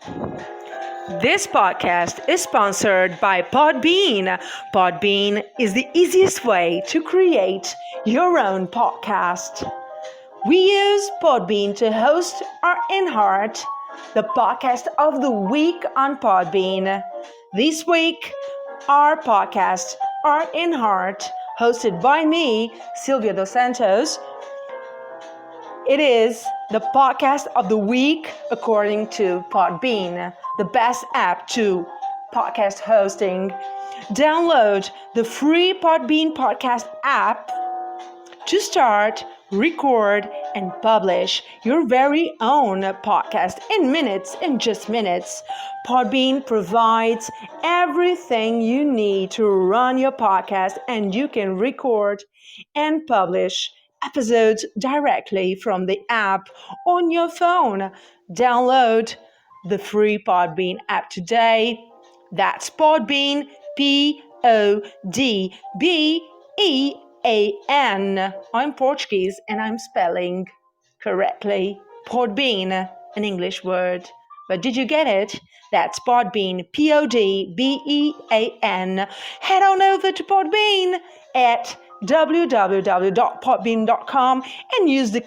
This podcast is sponsored by Podbean. Podbean is the easiest way to create your own podcast. We use Podbean to host our In Heart, the podcast of the week on Podbean. This week, our podcast, Art in Heart, hosted by me, Silvia Dos Santos. It is the podcast of the week according to Podbean, the best app to podcast hosting. Download the free Podbean podcast app to start, record, and publish your very own podcast in just minutes. Podbean provides everything you need to run your podcast, and you can record and publish episodes directly from the app on your phone. Download the free Podbean app today. That's Podbean, Podbean. I'm Portuguese and I'm spelling correctly. Podbean, an English word. But did you get it? That's Podbean, Podbean. Head on over to Podbean at www.podbean.com and use the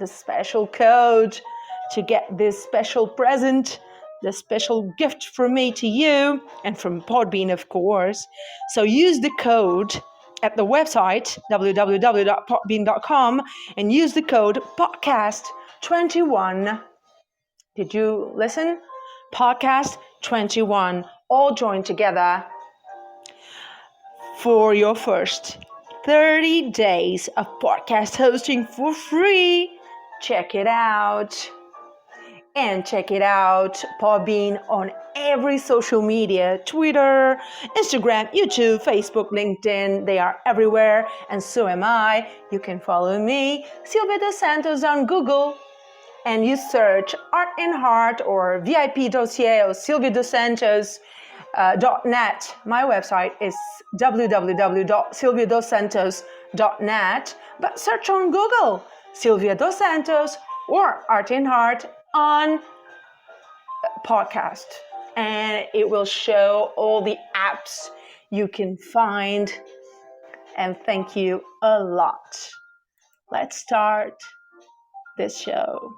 special code, to get this special present, the special gift from me to you and from Podbean, of course. So use the code at the website, www.podbean.com, and use the code podcast21. Did you listen? Podcast21. All join together for your first 30 days of podcast hosting for free. Check it out. And check it out, Podbean, on every social media, Twitter, Instagram, YouTube, Facebook, LinkedIn. They are everywhere, and so am I. You can follow me, Silvia Dos Santos, on Google, and you search Art in Heart or VIP Dossier or silviadosantos.net. My website is www.silviadosantos.net, but search on Google, Silvia Dos Santos or Art in Heart on podcast, and it will show all the apps you can find. And thank you a lot. Let's start this show.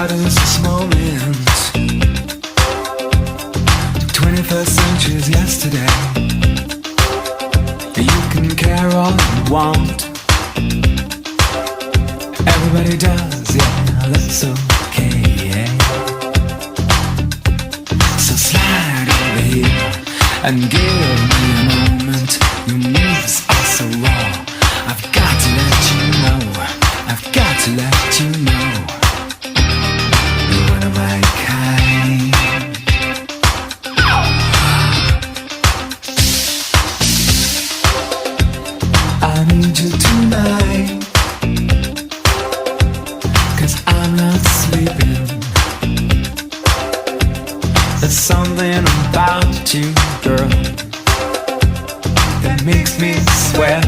Is this moment. The 21st century is yesterday. You can care all you want. Everybody does, yeah, that's okay. So slide over here and give me a moment. Your moves are so raw. I've got to let you know. I've got to let you know. My kind. I need you tonight, 'cause I'm not sleeping. There's something about you, girl, that makes me sweat.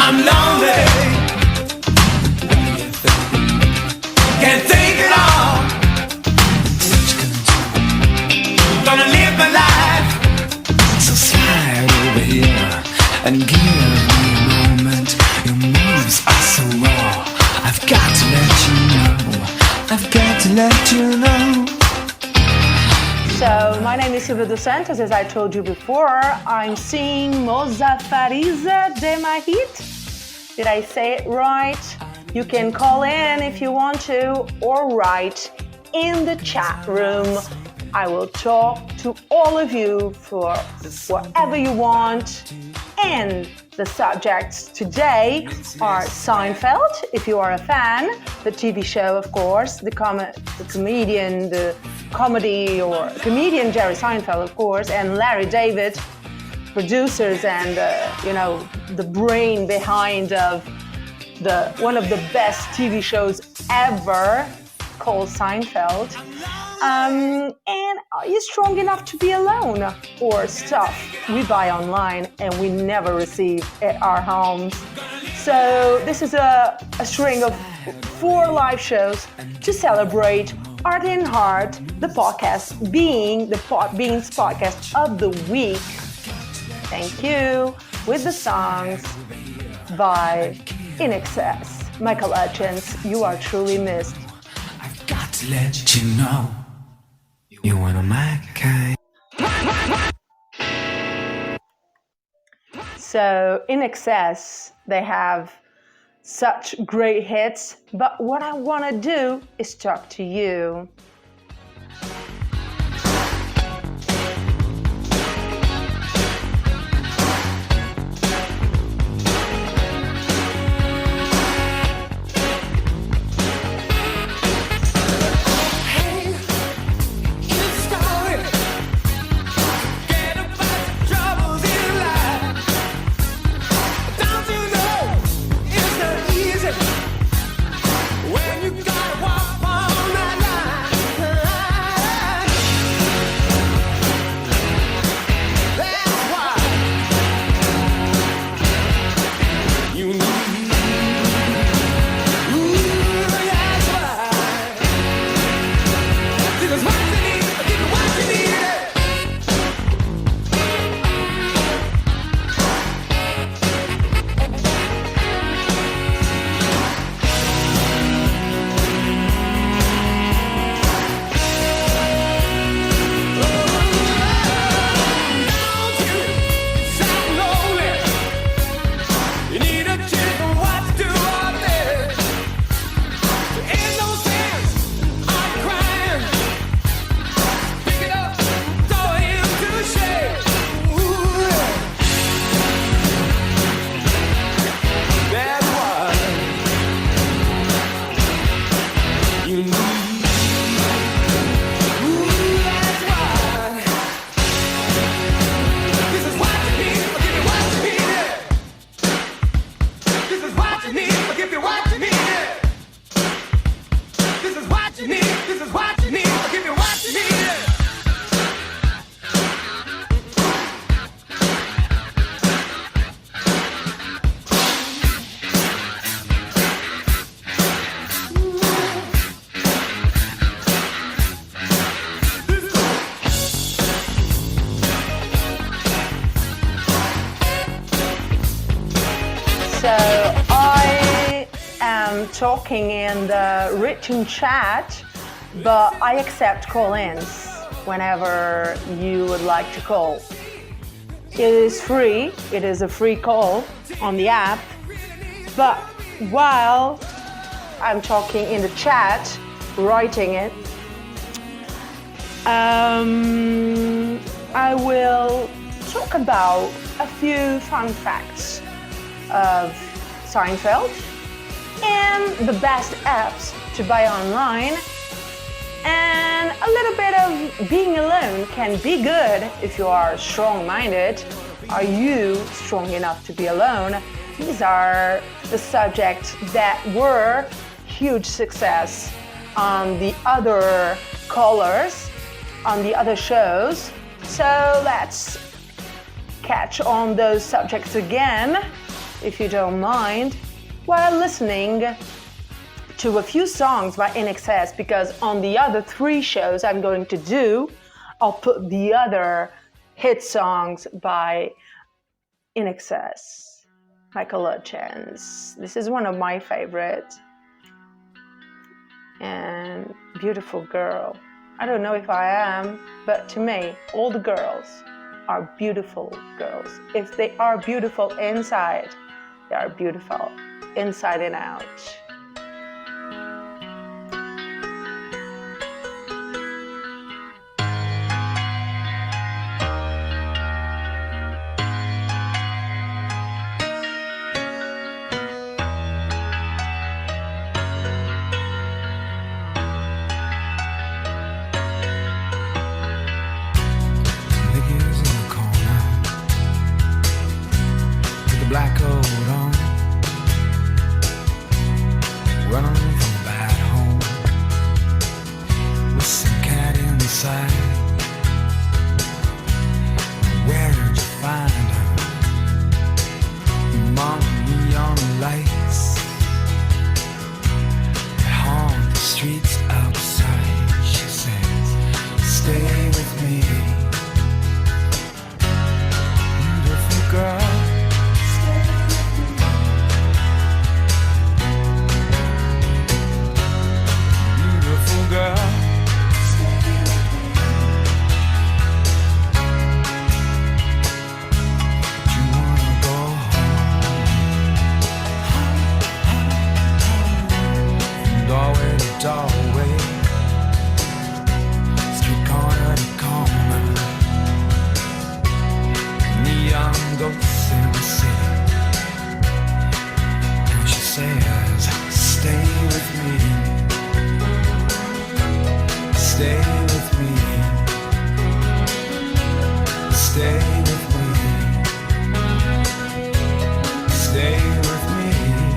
I'm lonely, can't take it all. Gonna live my life. So slide over here and give me a moment. Your moves are so raw. I've got to let you know. I've got to let you know. So, my name is Silvia Dos Santos. As I told you before, I'm seeing Mozafariza de Mahit. Did I say it right? You can call in if you want to, or write in the chat room. I will talk to all of you for whatever you want, and The subjects today are Seinfeld, if you are a fan, the TV show, of course, the comedian, the comedy or comedian Jerry Seinfeld, of course, and Larry David, producers and the brain behind of one of the best TV shows ever, called Seinfeld. And are you strong enough to be alone? Or stuff we buy online and we never receive at our homes? So this is a string of 4 live shows to celebrate Art in Heart, the podcast being the Podbean's podcast of the week. Thank you. With the songs by In Excess. Michael Hutchins, you are truly missed. I've got to let you know you're one of my kind. So In Excess, they have such great hits, but what I want to do is talk to you. So I am talking in the written chat, but I accept call-ins whenever you would like to call. It is free. It is a free call on the app. But while I'm talking in the chat, writing it, I will talk about a few fun facts of Seinfeld and the best apps to buy online, and a little bit of being alone can be good if you are strong-minded. Are you strong enough to be alone? These are the subjects that were huge success on the other callers, on the other shows. So let's catch on those subjects again, if you don't mind, while listening to a few songs by In Excess, because on the other 3 shows I'm going to do, I'll put the other hit songs by In Excess. Michael Hutchins. This is one of my favorites. And Beautiful Girl. I don't know if I am, but to me, all the girls are beautiful girls. If they are beautiful inside, they are beautiful inside and out. Stay with me. Stay with me. Stay with me. Stay with me.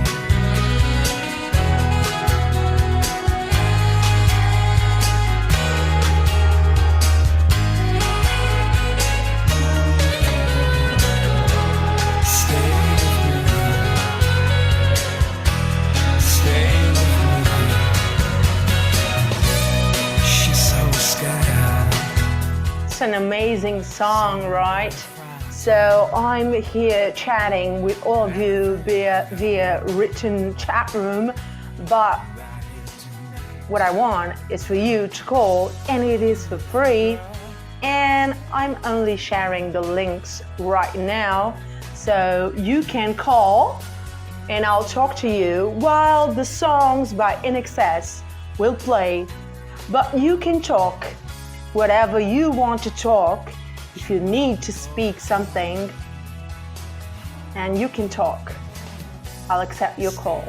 Stay with me. She's so scared. It's an amazing song, right? So I'm here chatting with all of you via written chat room, but what I want is for you to call, and it is for free. And I'm only sharing the links right now, so you can call and I'll talk to you while the songs by INXS will play. But you can talk whatever you want to talk. If you need to speak something, and you can talk, I'll accept your call.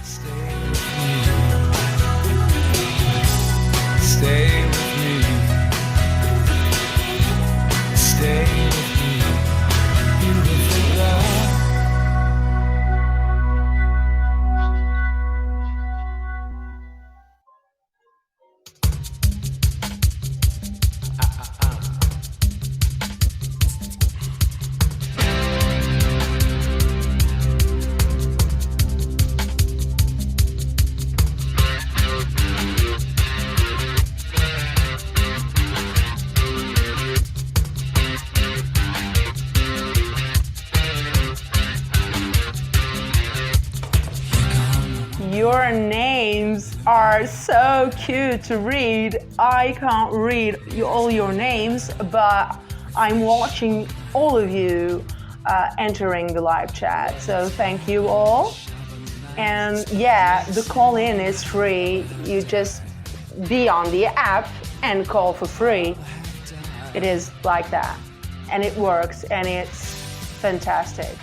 Stay with me. Stay with me. Stay with me. Beautiful love. Your names are so cute to read. I can't read all your names, but I'm watching all of you entering the live chat. So thank you all. And yeah, the call in is free. You just be on the app and call for free. It is like that. And it works, and it's fantastic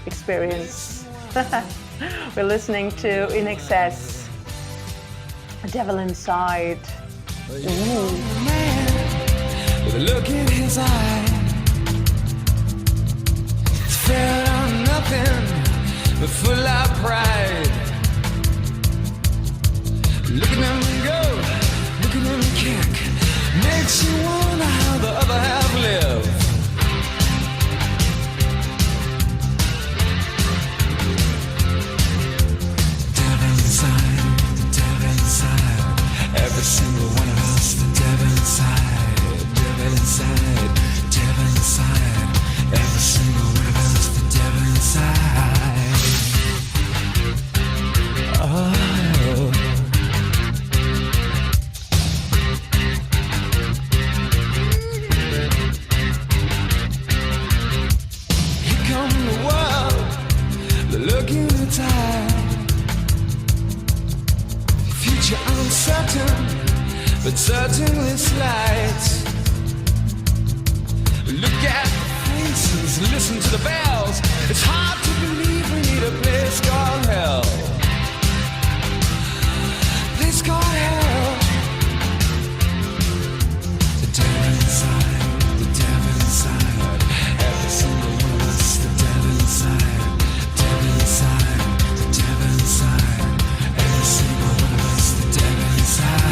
experience. We're listening to INXS, A Devil Inside. Ooh. Man, with a look in his eye, it's fair on nothing, but full of pride. Look at him go, look at him kick, makes you wonder how the other half live. Every single one of us, the devil inside, devil inside, devil inside. Every single one of us, the devil inside. Oh. Here come the world, the look in the tide. Future uncertain, but certainly slight. Look at the faces, listen to the bells. It's hard to believe we need a place called hell. Place called hell. The devil inside, the devil inside. Every single one of us, the devil inside, devil inside, the devil inside. Every single one of us, the devil inside.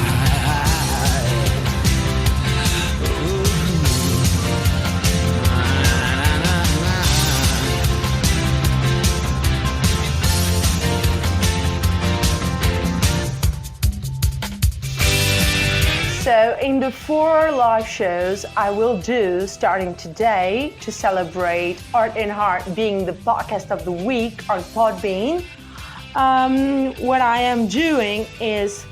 So in the 4 live shows I will do starting today to celebrate Art in Heart being the podcast of the week on Podbean, what I am doing is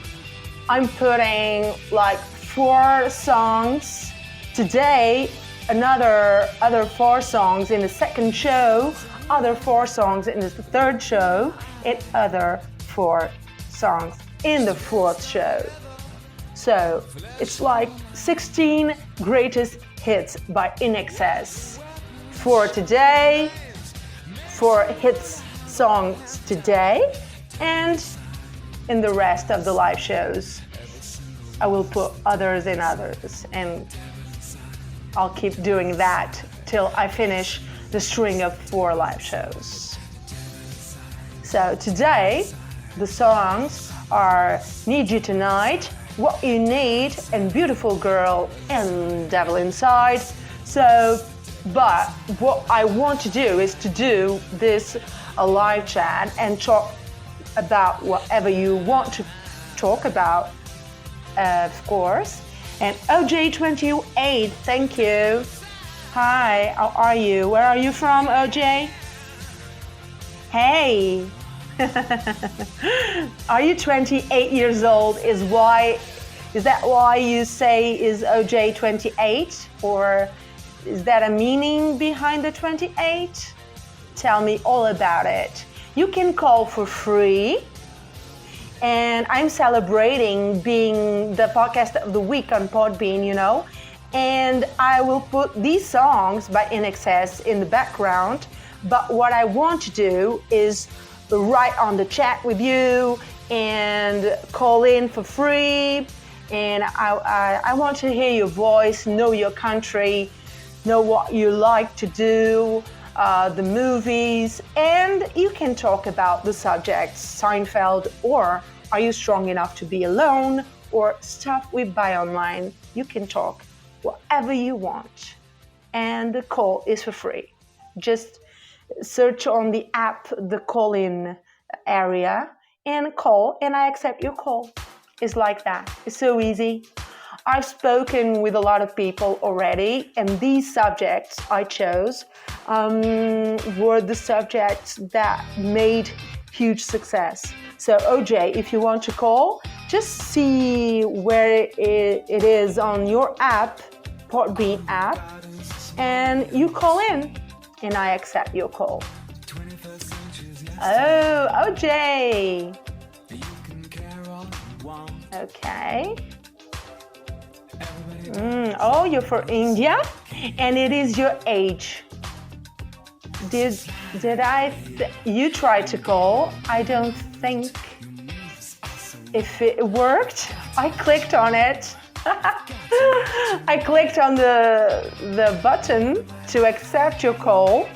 I'm putting like 4 songs today, other 4 songs in the second show, other 4 songs in the third show, and other 4 songs in the fourth show. So it's like 16 greatest hits by INXS for today, 4 hits songs today, and in the rest of the live shows. I will put others and others, and I'll keep doing that till I finish the string of 4 live shows. So today, the songs are Need You Tonight, What You Need, and Beautiful Girl, and Devil Inside. So, but what I want to do is to do this a live chat and talk about whatever you want to talk about, of course. And OJ28, thank you. Hi, how are you? Where are you from, OJ? Hey. Are you 28 years old? Is that why you say is OJ 28? Or is that a meaning behind the 28? Tell me all about it. You can call for free. And I'm celebrating being the podcast of the week on Podbean, you know. And I will put these songs by INXS in the background. But what I want to do is write on the chat with you and call in for free. And I want to hear your voice, know your country, know what you like to do, the movies, and you can talk about the subjects, Seinfeld, or Are You Strong Enough to Be Alone, or stuff we buy online. You can talk whatever you want. And the call is for free. Just search on the app, the call-in area, and call, and I accept your call. It's like that. It's so easy. I've spoken with a lot of people already, and these subjects I chose were the subjects that made huge success. So OJ, if you want to call, just see where it is on your app, Podbean app, and you call in, and I accept your call. Oh, OJ. Okay. Oh, you're from India, and it is your age. Did you tried to call? I don't think if it worked. I clicked on it. I clicked on the button to accept your call,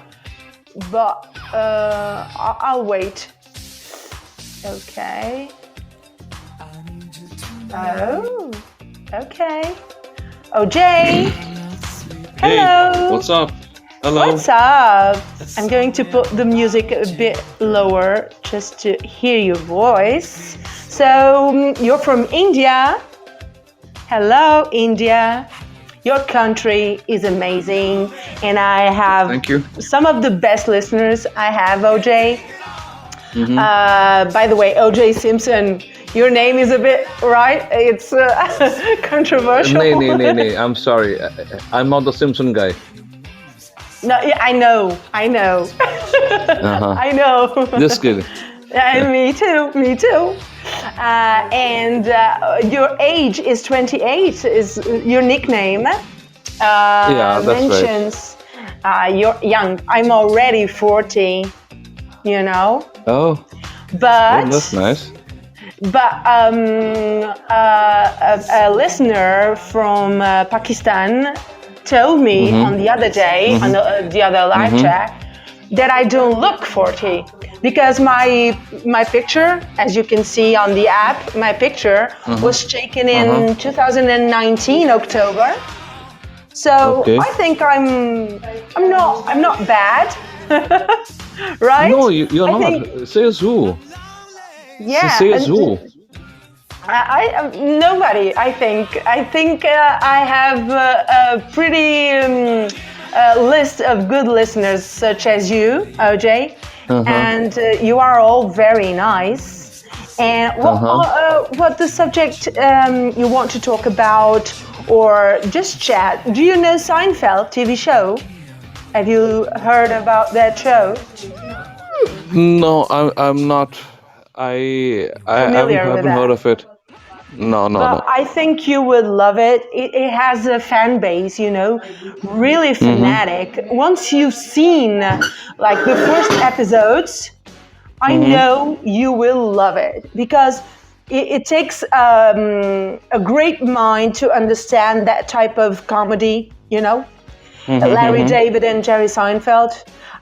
but I'll wait. Okay. Oh, okay. OJ. Hello. Hey, what's up? Hello. What's up? I'm going to put the music a bit lower just to hear your voice. So, you're from India. Hello, India. Your country is amazing, and I have Thank you. some of the best listeners I have, OJ. By the way, OJ Simpson, your name is a bit, right? It's controversial. Nee. I'm sorry. I'm not the Simpson guy. No, yeah, I know. Uh-huh. I know. Just kidding. Me too. And your age is 28, is your nickname. Yeah, that's mentions, you're young. I'm already 40, you know. Oh, But that's nice. But a listener from Pakistan told me on the other day, on the other live chat, that I don't look 40 because my picture, as you can see on the app, my picture was taken in 2019 October. So Okay. I think I'm not bad, right? No, you're I not. think- Says who? Yeah. Says who? I nobody. I think I have a pretty list of good listeners, such as you, OJ, and you are all very nice. And what the subject you want to talk about, or just chat? Do you know Seinfeld TV show? Have you heard about that show? No, I'm not. I haven't heard of it. No. I think you would love it. It has a fan base, you know, really fanatic. Once you've seen like the first episodes, I know you will love it because it takes a great mind to understand that type of comedy, you know? Larry David and Jerry Seinfeld.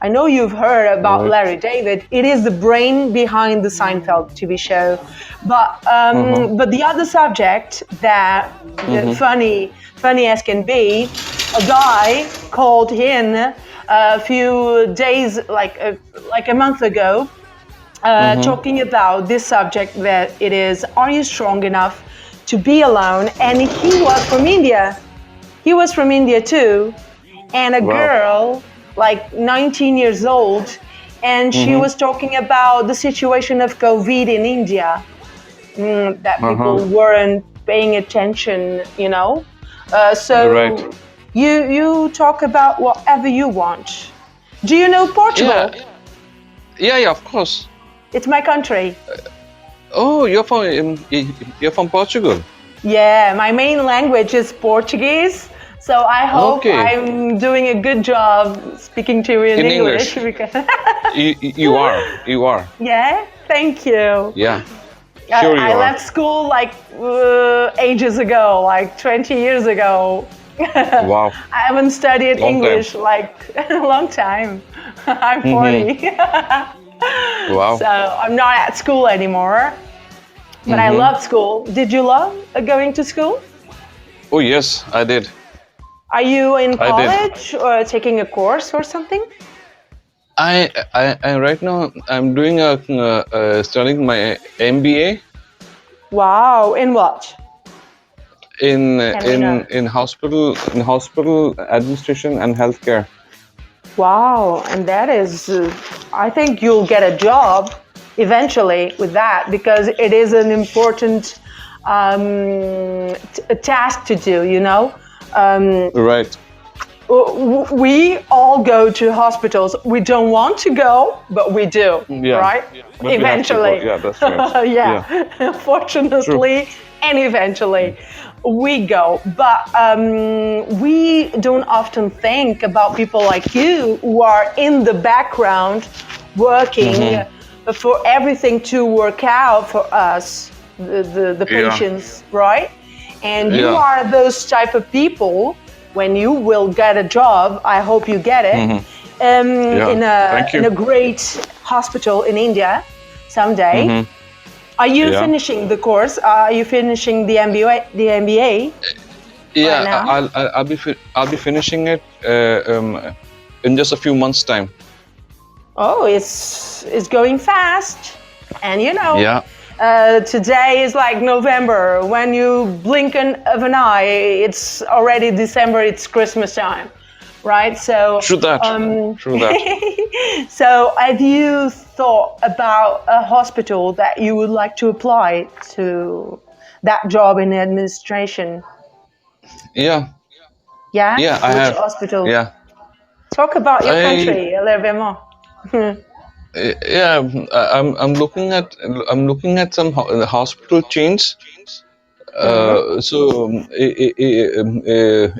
I know you've heard about Larry David. It is the brain behind the Seinfeld TV show. But the other subject that funny as can be, a guy called in a few days, like a month ago, talking about this subject that it is, are you strong enough to be alone? And he was from India. He was from India too. And a girl, like 19 years old, and she was talking about the situation of COVID in India, that people weren't paying attention, you know. So you talk about whatever you want. Do you know Portugal? Yeah, of course. It's my country. Oh, you're from Portugal. Yeah, my main language is Portuguese. So I hope I'm doing a good job speaking to you in English. You are. Yeah, thank you. Yeah, sure I left school like ages ago, like 20 years ago. Wow. I haven't studied Long English time. like a long time. I'm 40. Wow. So I'm not at school anymore. But I love school. Did you love going to school? Oh yes, I did. Are you in I did. college or taking a course or something? I right now I'm doing studying my MBA Wow, in what? in hospital administration and healthcare. Wow, and that is, I think you'll get a job eventually with that because it is an important task to do, you know? Right. We all go to hospitals. We don't want to go, but we do, right? But we have to go. Eventually. Yeah, that's right. Yeah. Fortunately, and eventually we go. But we don't often think about people like you who are in the background working for everything to work out for us, the patients, right? And you are those type of people. When you will get a job, I hope you get it, in a great hospital in India someday. Are you finishing the course? Are you finishing the MBA? Yeah, right now? I'll be finishing it in just a few months' time. Oh, it's going fast, and you know. Yeah. Today is like November. When you blink of an eye, it's already December. It's Christmas time, right? So True that. True that. So, have you thought about a hospital that you would like to apply to that job in administration? Yeah. Yeah. Yeah, I Which have. hospital? Yeah. Talk about your country a little bit more. Yeah, I'm looking at some hospital chains. So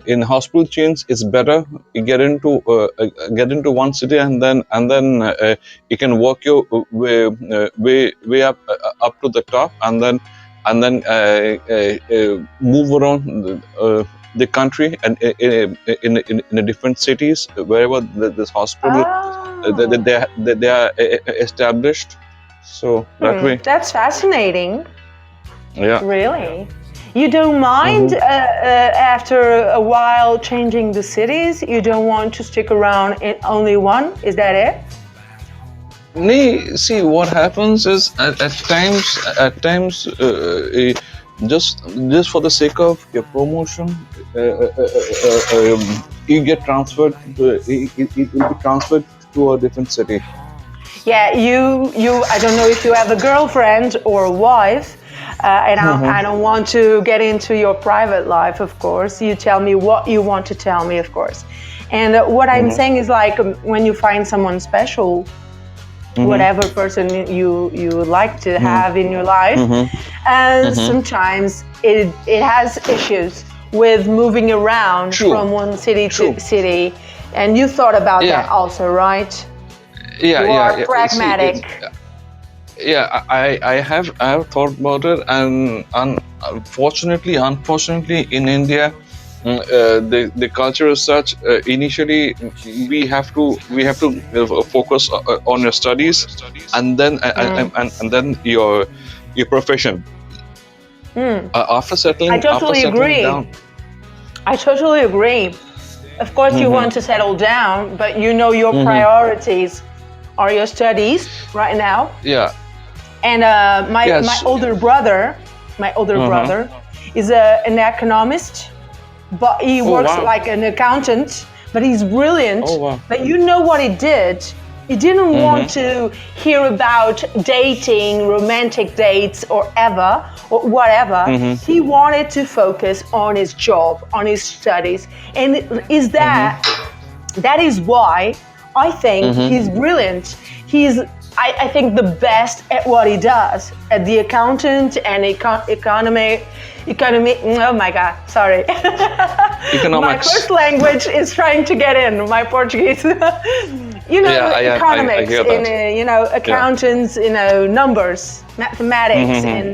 in hospital chains, it's better you get into one city and then you can work your way up to the top and then move around the country and in the different cities wherever this hospital they are established. So that way. That's fascinating. Yeah. Really? You don't mind after a while changing the cities? You don't want to stick around in only one? Is that it? See, what happens is at times, just for the sake of your promotion, you get transferred. It will be transferred to a different city. Yeah, you. I don't know if you have a girlfriend or a wife. And I don't want to get into your private life, of course. You tell me what you want to tell me, of course. And what I'm saying is like when you find someone special, whatever person you would like to have in your life, and sometimes it has issues with moving around from one city to city. And you thought about that also, right? Yeah, you are pragmatic. Yeah, I have thought about it, and unfortunately, in India, the culture is such. Initially, we have to focus on your studies, and then and then your profession. After I totally settling agree. down. I totally agree. Of course, you Hmm. want to settle down, but you know your Hmm. priorities are your studies right now. Yeah. And my Yes. older Uh-huh. brother is an economist, but he Oh works wow. like an accountant, but he's Oh brilliant. wow. But you know what he did? He didn't want Hmm. to hear about dating, romantic dates, or ever, or whatever. Hmm. He wanted to focus on his job, on his studies. And is Hmm. that is why I think Hmm. he's brilliant. He's I think the best at what he does, at the accountant and economy. Oh my God, sorry. My Economics. first language is trying to get in, my Portuguese. Yeah, I Economics, hear in that. Yeah. accountants, numbers, mathematics, Hmm. and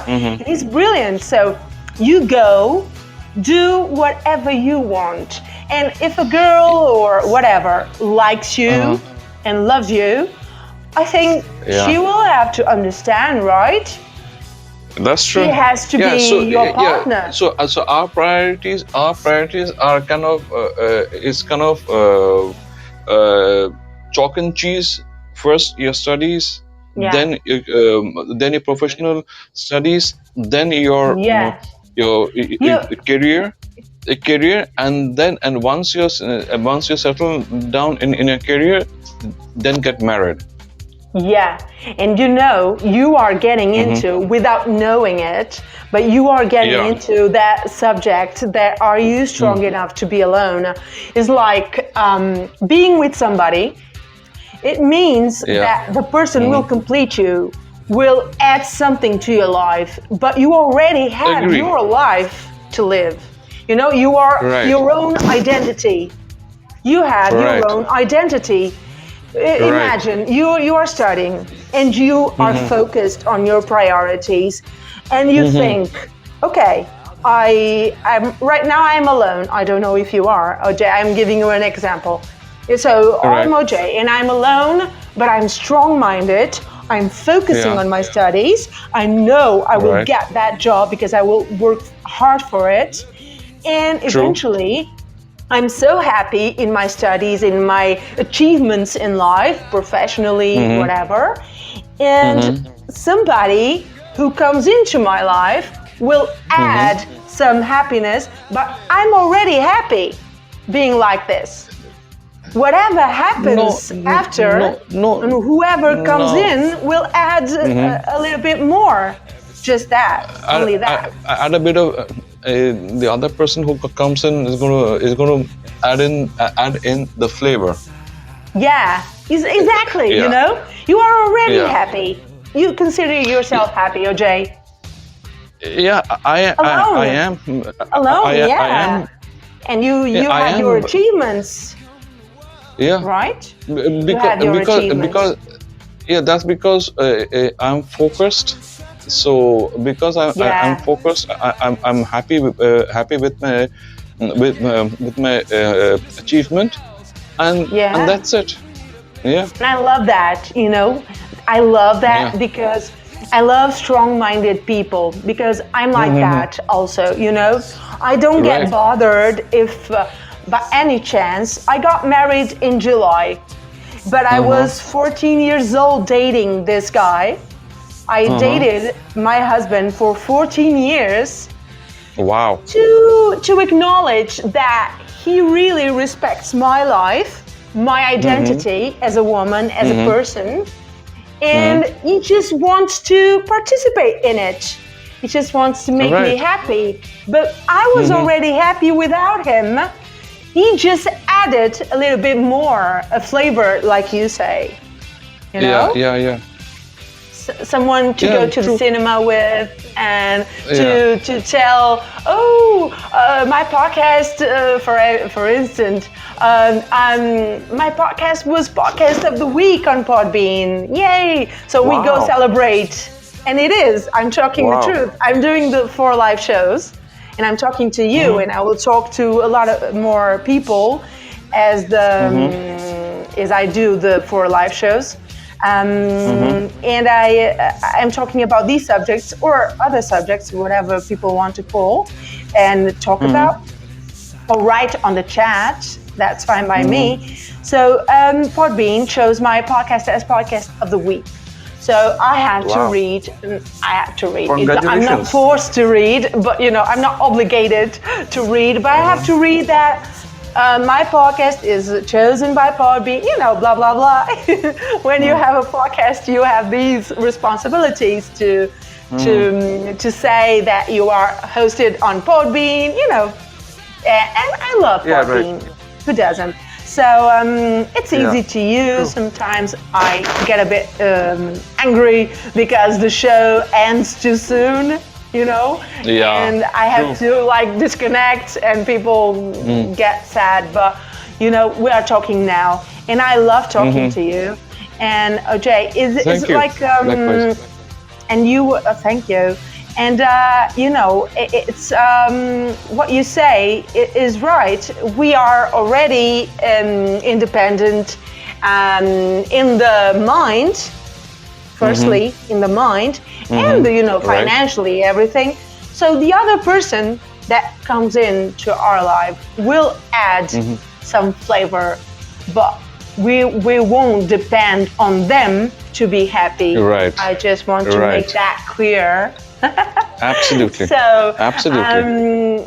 Hmm. he's brilliant. So you go, do whatever you want, and if a girl or whatever likes Uh-huh. you and loves you, I think Yeah, she will have to understand, right? that's She true. has to Yeah, be so your yeah, partner. so our priorities are kind of is kind of chalk and cheese. First your studies, Yeah, then your professional studies, then yeah. your You, career, and once you settle down in your career, then get married. yeah, and you are getting Hmm. into without knowing it, but you are getting Yeah. into that subject that are you strong enough to be alone? Is like being with somebody. It means Yeah. that the person will Hmm. complete you, will add something to your life, but you already have Agree. your life to live. You are Right. your own identity. You have your Right. own identity. Right. Imagine you are studying and you are Hmm. focused on your priorities, and you Hmm. think, okay, I'm right now I'm alone. I don't know if you are, OJ. I'm giving you an example. So I'm Right. OJ and I'm alone, but I'm strong-minded. I'm focusing Yeah. on my studies. I know I will Right. get that job because I will work hard for it. And True. eventually, I'm so happy in my studies, in my achievements in life, professionally, Hmm. whatever. And Hmm. somebody who comes into my life will Hmm. add some happiness, but I'm already happy being like this. Whatever No. happens after, No. No. and whoever comes No. in will add Hmm. a little bit more. Just that, only that. I add a bit of the other person who comes in is gonna add in the flavor. Yeah, exactly. Yeah. You are already Yeah. happy. You consider yourself happy, OJ. Yeah. I Alone, am. alone, I yeah. am. And you Yeah, you I have your am. achievements, Yeah. right? You Because had your because achievements. yeah, that's because I'm focused. So because I'm Yeah, focused, I'm happy with my achievement, and yeah. that's it. Yeah. And I love that. I love Yeah. that because I love strong-minded people because I'm like Hmm. that also. I don't get Right. bothered if, by any chance, I got married in July. But I Uh-huh. was 14 years old dating this guy. I Uh-huh. dated my husband for 14 years Wow. to acknowledge that he really respects my life, my Hmm. identity as a woman, as a Hmm. person, Hmm. and he just wants to participate in it. He just wants to make me Right. happy. But I was Hmm. already happy without him. He just added a little bit more, a flavor, like you say, you Yeah. know? Yeah. Yeah. someone to Yeah, go to the true. cinema with, and Yeah. to tell, my podcast, for instance, my podcast was podcast of the week on Podbean. Yay! So we go Wow. celebrate, and it is. I'm talking the Wow. truth. I'm doing the 4 live shows, and I'm talking to you, and I will talk to a lot of more people as as I do the 4 live shows. And I'm talking about these subjects or other subjects, whatever people want to call and talk about, or write on the chat. That's fine by me. So Podbean chose my podcast as podcast of the week. So I had to Wow. read. I had to read. I'm not Congratulations. forced to read, but I'm not obligated to read. But I have to read that. My podcast is chosen by Podbean, blah, blah, blah. When you have a podcast, you have these responsibilities to say that you are hosted on Podbean, and I love Yeah, Podbean. right. Who doesn't? So it's easy to use. Sometimes I get a bit angry because the show ends too soon. Yeah, And I have to disconnect, and people get sad. But we are talking now, and I love talking to you. And OJ, is Thank you. like Likewise. and you thank you. And it's what you say is right. We are already independent in the mind. Firstly, in the mind, and financially, everything. So the other person that comes into our life will add some flavor, but we won't depend on them to be happy. Right. I just want to Right. make that clear. Absolutely. So, Absolutely.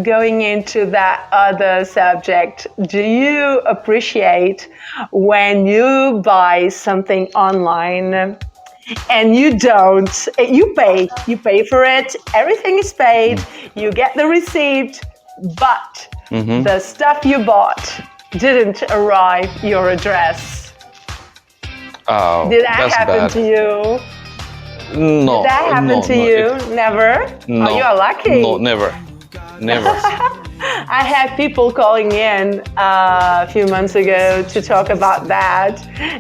Going into that other subject, do you appreciate when you buy something online and you don't? You pay for it. Everything is paid. You get the receipt, but the stuff you bought didn't arrive your address. Oh, Did that that's happen bad. to you? No. Did that happen no, to no, you? it- Never? no. Oh, you're lucky. No, never. Never. I had people calling in a few months ago to talk about that,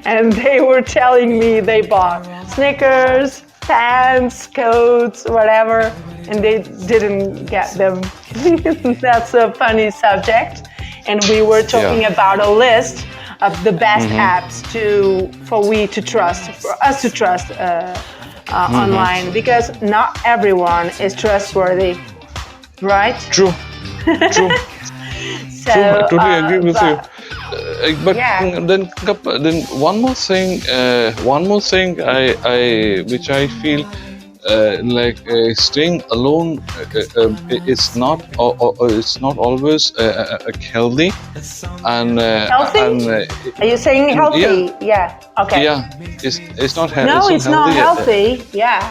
and they were telling me they bought Snickers, pants, coats, whatever, and they didn't get them. That's a funny subject. And we were talking about a list of the best apps for us to trust online, because not everyone is trustworthy, right? True. True. So, True. I totally agree with you. but- But Yeah. then one more thing, I which I feel staying alone it's not always healthy, and Healthy? Are you saying healthy? Yeah. Okay. yeah, it's not No, it's not healthy. Yeah.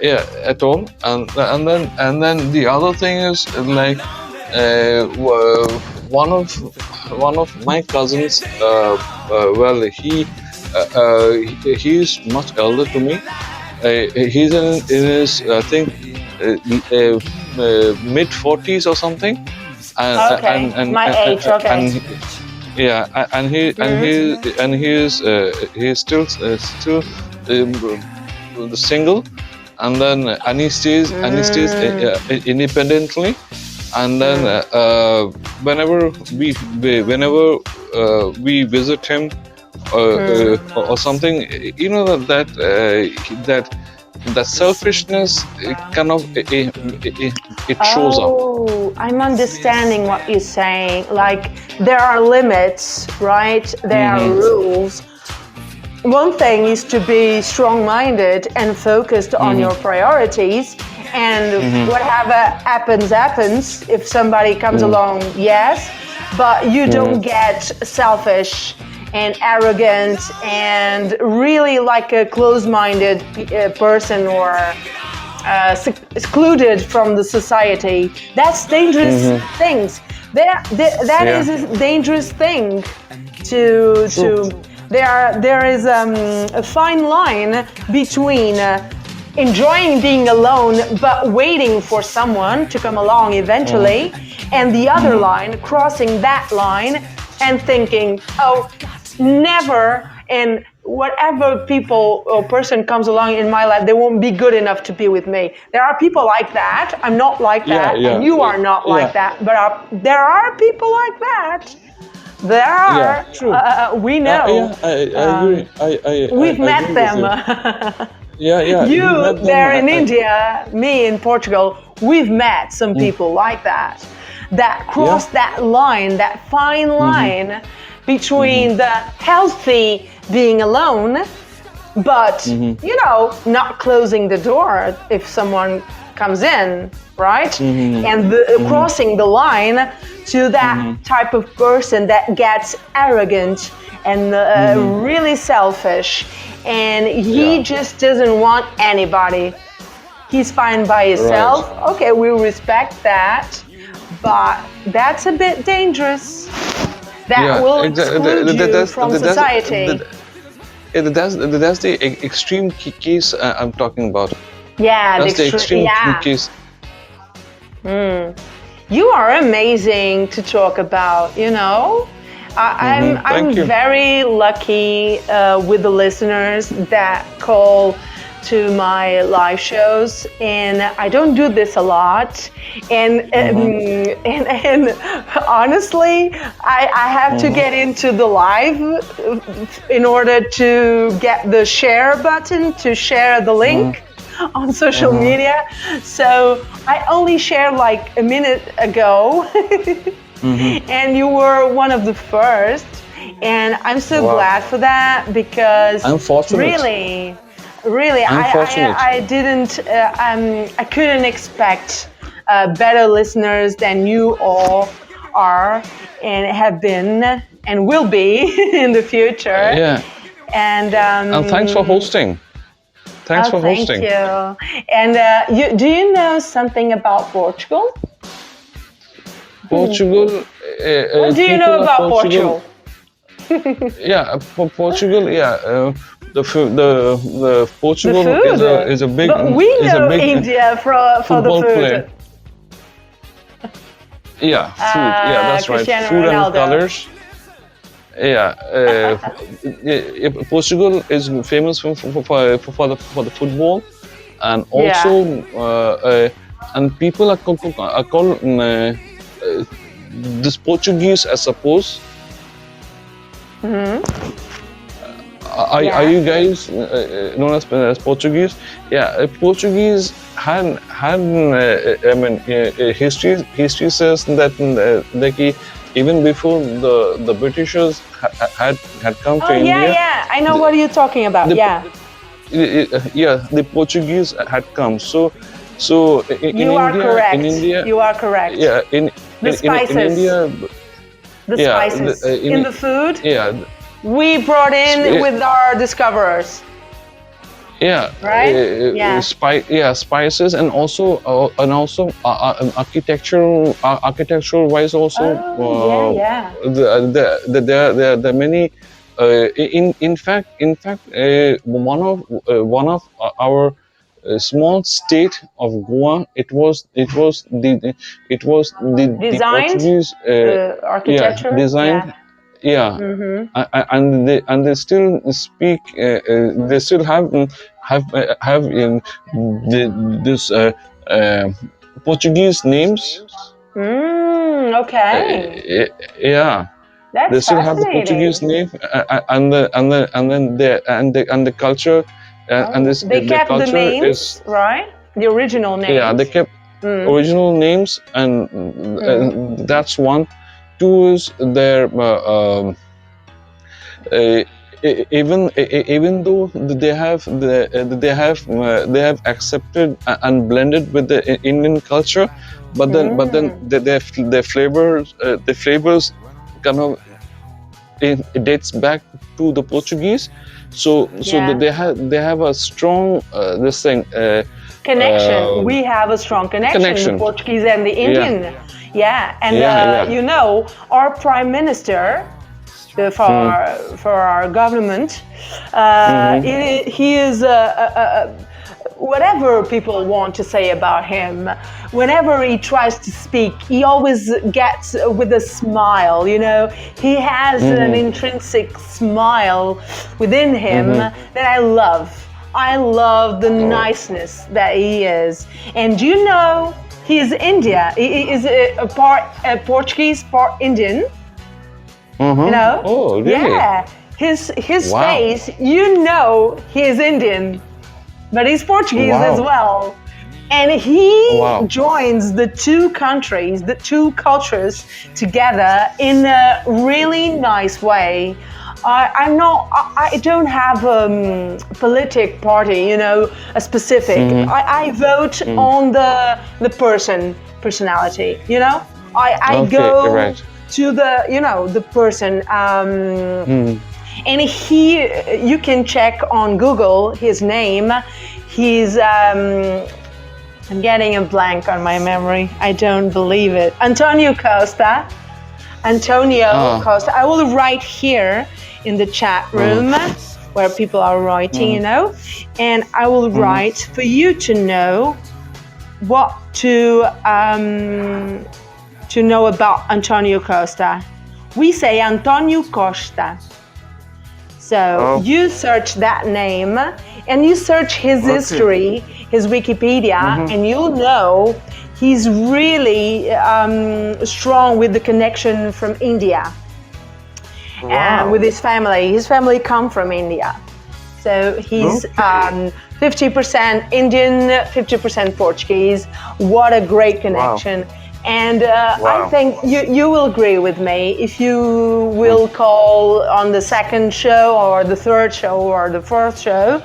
yeah, at all. And then the other thing is one of my cousins, well, he is much elder to me. He's in his I think mid 40s or something. Okay, my age, okay. And he's still single, and then he stays independently, and then whenever we visit him or something, that selfishness it shows up. Oh, I'm understanding what you're saying. Like, there are limits, right? There are rules. One thing is to be strong-minded and focused on your priorities, and whatever happens. If somebody comes along, yes, but you don't get selfish and arrogant and really like a closed-minded person, or excluded from the society. That's dangerous things. That is a dangerous thing to there is a fine line between enjoying being alone but waiting for someone to come along eventually, and the other line, crossing that line and thinking, oh, never, and whatever people or person comes along in my life, they won't be good enough to be with me. There are people like that. I'm not like that, and you are not like that. But there are people like that. There are. True. We know. I agree. We've I met agree them. with you. Yeah. we You met them. there in India, me in Portugal. We've met some people like that. That cross that line, that fine line between the healthy being alone, but not closing the door if someone comes in, right? And crossing the line to that type of person that gets arrogant and really selfish, and he just doesn't want anybody. He's fine by himself. Right. Okay, we respect that, but that's a bit dangerous. That will exclude you from society. That's the extreme case I'm talking about. Yeah, That's the extreme case. You are amazing to talk about, I'm very lucky with the listeners that call to my live shows, and I don't do this a lot, and honestly I have to get into the live in order to get the share button to share the link on social media, so I only shared like a minute ago and you were one of the first, and I'm so glad for that, because I'm fortunate. Really, I didn't, I couldn't expect better listeners than you all are and have been and will be in the future. Yeah. And thanks for hosting. Thank you. And do you know something about Portugal? Portugal. What do you know about Portugal? Portugal. The Portugal the food. is a big. But we know India for the food. Player. Yeah, food. That's right. Cristiano Food Ronaldo. And colors. Portugal is famous for the football, and also and people are called this Portuguese, I suppose. Are you guys known as Portuguese? Yeah, Portuguese had history says that even before the Britishers had come to India. I know what you're talking about. The Portuguese had come. So in you are India, correct. In India, you are correct. Yeah, in spices. In India, the spices in the food. Yeah. We brought in with our discoverers. Yeah. Right. Spices, and also architectural wise also. There are many. In fact, one of our small state of Goa. It was the Portuguese architecture. Designed. And they still speak. They still have this Portuguese names. Okay. That's they still have the Portuguese name, and the culture. They kept the names, right? The original names. Yeah, they kept original names, and that's one. Two is their even though they have accepted and blended with the Indian culture, but then their flavors kind of it dates back to the Portuguese. So they have a strong connection. We have a strong connection. The Portuguese and the Indian. And our Prime Minister for our government. He is whatever people want to say about him. Whenever he tries to speak, he always gets with a smile. You know, he has an intrinsic smile within him that I love. I love the niceness that he is. And you know, he is India. He is a part Portuguese, part Indian. You know? Oh, really? Yeah. His Wow. face, you know, he is Indian, but he's Portuguese Wow. as well. And he Wow. joins the two countries, the two cultures together in a really nice way. I don't have a politic party, you know, a specific. I vote on the personality, you know. I Okay, go right. to the, you know, the person. And you can check on Google his name. He's I'm getting a blank on my memory. I don't believe it. Antonio Costa. Costa. I will write here in the chat room where people are writing, you know, and I will write for you to know what to know about Antonio Costa. We say Antonio Costa. So you search that name and you search his history, his Wikipedia, and you'll know he's really strong with the connection from India. And with his family. His family come from India. So he's 50% Indian, 50% Portuguese. What a great connection. And I think you will agree with me if you will call on the second show or the third show or the fourth show.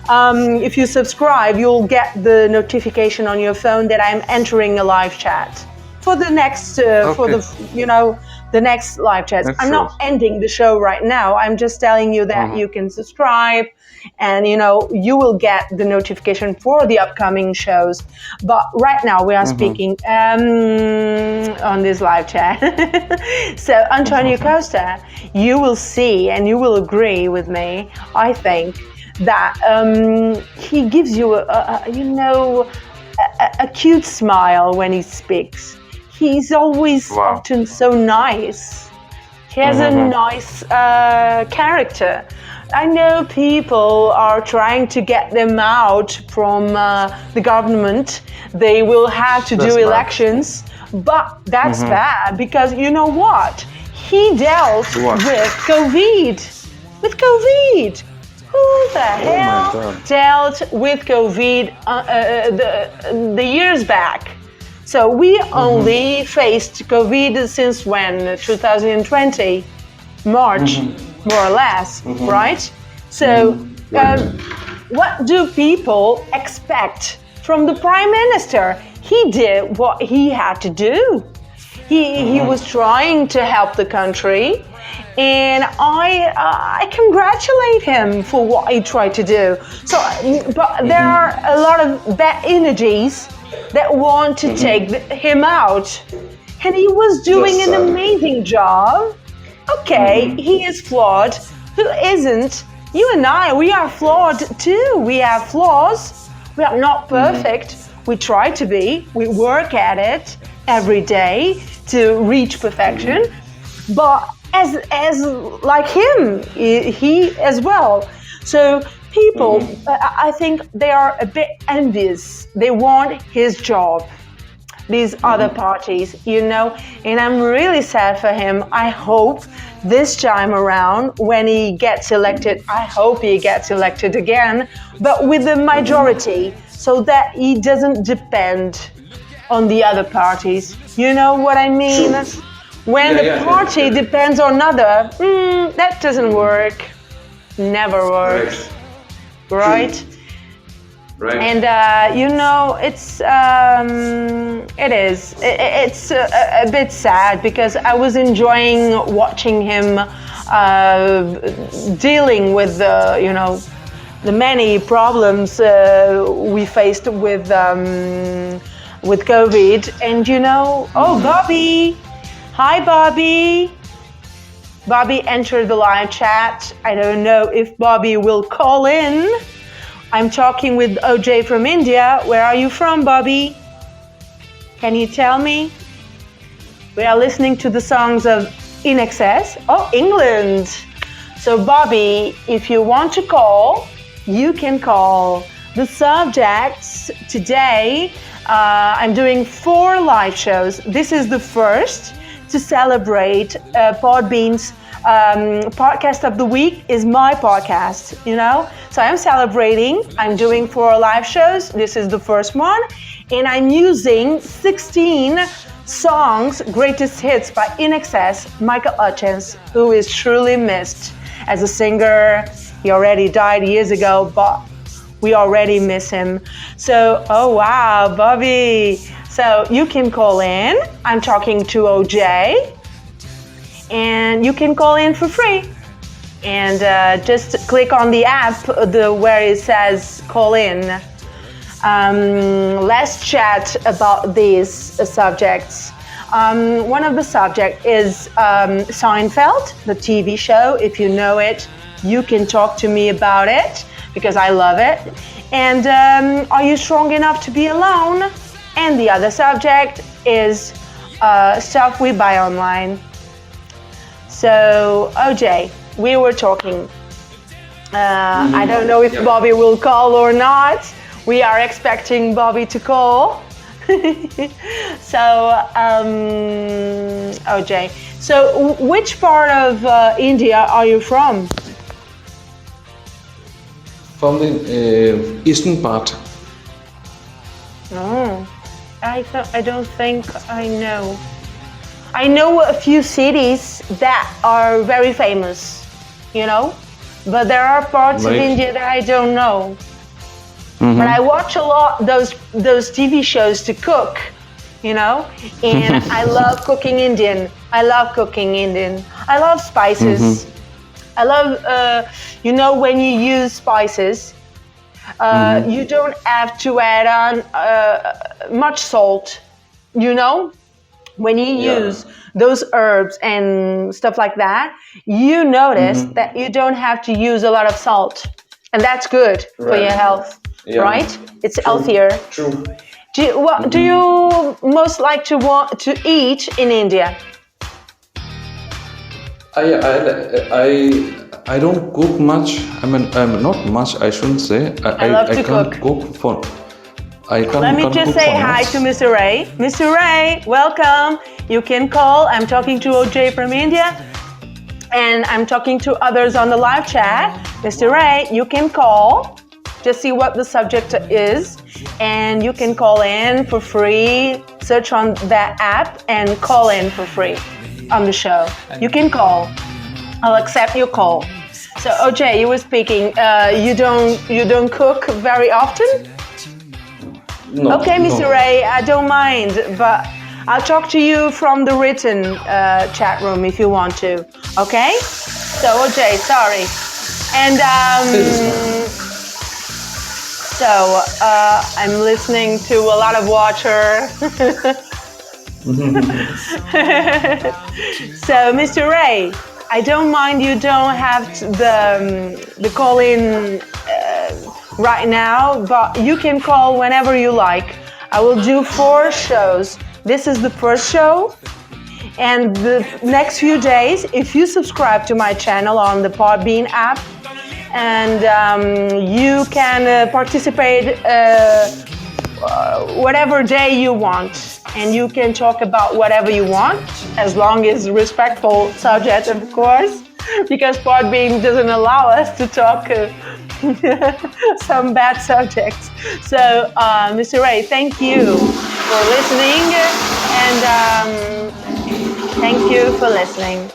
If you subscribe, you'll get the notification on your phone that I'm entering a live chat for the next, for the, you know, the next live chat. I'm not ending the show right now. I'm just telling you that you can subscribe and, you know, you will get the notification for the upcoming shows. But right now we are speaking on this live chat. So Antonio Costa, you will see and you will agree with me, I think, that he gives you a cute smile when he speaks. He's always often so nice. He has a nice character. I know people are trying to get them out from the government. They will have to do elections, but that's bad because you know what? He dealt with COVID. With COVID. Who the hell dealt with COVID the years back? So we only faced COVID since when? 2020, March, more or less, right? So what do people expect from the Prime Minister? He did what he had to do. He was trying to help the country, and I congratulate him for what he tried to do. So, but there are a lot of bad energies that want to take him out, and he was doing an amazing job. Okay, he is flawed. Who isn't? You and I, we are flawed too. We have flaws. We are not perfect. We try to be. We work at it every day to reach perfection. But as like him, he as well. So people, I think they are a bit envious. They want his job. These other parties, you know, and I'm really sad for him. I hope this time around, when he gets elected, I hope he gets elected again, but with the majority, so that he doesn't depend on the other parties. You know what I mean? True. When the party depends on another, that doesn't work. Never works. Right? Right. And you know, it's a bit sad because I was enjoying watching him dealing with the many problems we faced with COVID. And you know, oh, Bobby, hi Bobby. Bobby entered the live chat. I don't know if Bobby will call in. I'm talking with OJ from India. Where are you from, Bobby? Can you tell me? We are listening to the songs of In Excess. Oh, England. So, Bobby, if you want to call, you can call. The subjects today, I'm doing 4 live shows. This is the first to celebrate Podbean's podcast of the week is my podcast, you know? So I'm celebrating. I'm doing 4 live shows. This is the first one. And I'm using 16 songs, greatest hits by In Excess, Michael Hutchence, who is truly missed as a singer. He already died years ago, but we already miss him. So, oh wow, Bobby. So you can call in. I'm talking to OJ. And you can call in for free. And just click on the app where it says call in. Let's chat about these subjects. One of the subjects is Seinfeld, the TV show. If you know it, you can talk to me about it because I love it. And are you strong enough to be alone? And the other subject is stuff we buy online. So, OJ, we were talking. I don't know if Bobby will call or not. We are expecting Bobby to call. So, OJ, so which part of India are you from? From the eastern part. Oh, I don't think I know. I know a few cities that are very famous, you know, but there are parts of India that I don't know. But I watch a lot those TV shows to cook, you know, and I love cooking Indian. I love cooking Indian. I love spices. I love, you know, when you use spices, you don't have to add on much salt, you know? When you use those herbs and stuff like that, you notice that you don't have to use a lot of salt. And that's good for your health, right? It's healthier. True. What do you most like to want to eat in India? I don't cook much. I mean, not much. I shouldn't say. I love to can't cook. For. I can't. Let me can't just cook say for hi much. to Mr. Ray. Mr. Ray, welcome. You can call. I'm talking to OJ from India. And I'm talking to others on the live chat. Mr. Ray, you can call. Just see what the subject is. And you can call in for free. Search on that app and call in for free on the show. You can call. I'll accept your call. So OJ, you were speaking. You don't cook very often? No, Okay, Mr. no. Ray, I don't mind, but I'll talk to you from the written chat room if you want to. Okay? So OJ, sorry. And so I'm listening to a lot of water. So Mr. Ray, I don't mind you don't have the call in right now, but you can call whenever you like. I will do 4 shows. This is the first show. And the next few days, if you subscribe to my channel on the Podbean app, and you can participate whatever day you want. And you can talk about whatever you want, as long as respectful subject, of course, because Podbean doesn't allow us to talk some bad subjects. So, Mr. Ray, thank you for listening, and thank you for listening.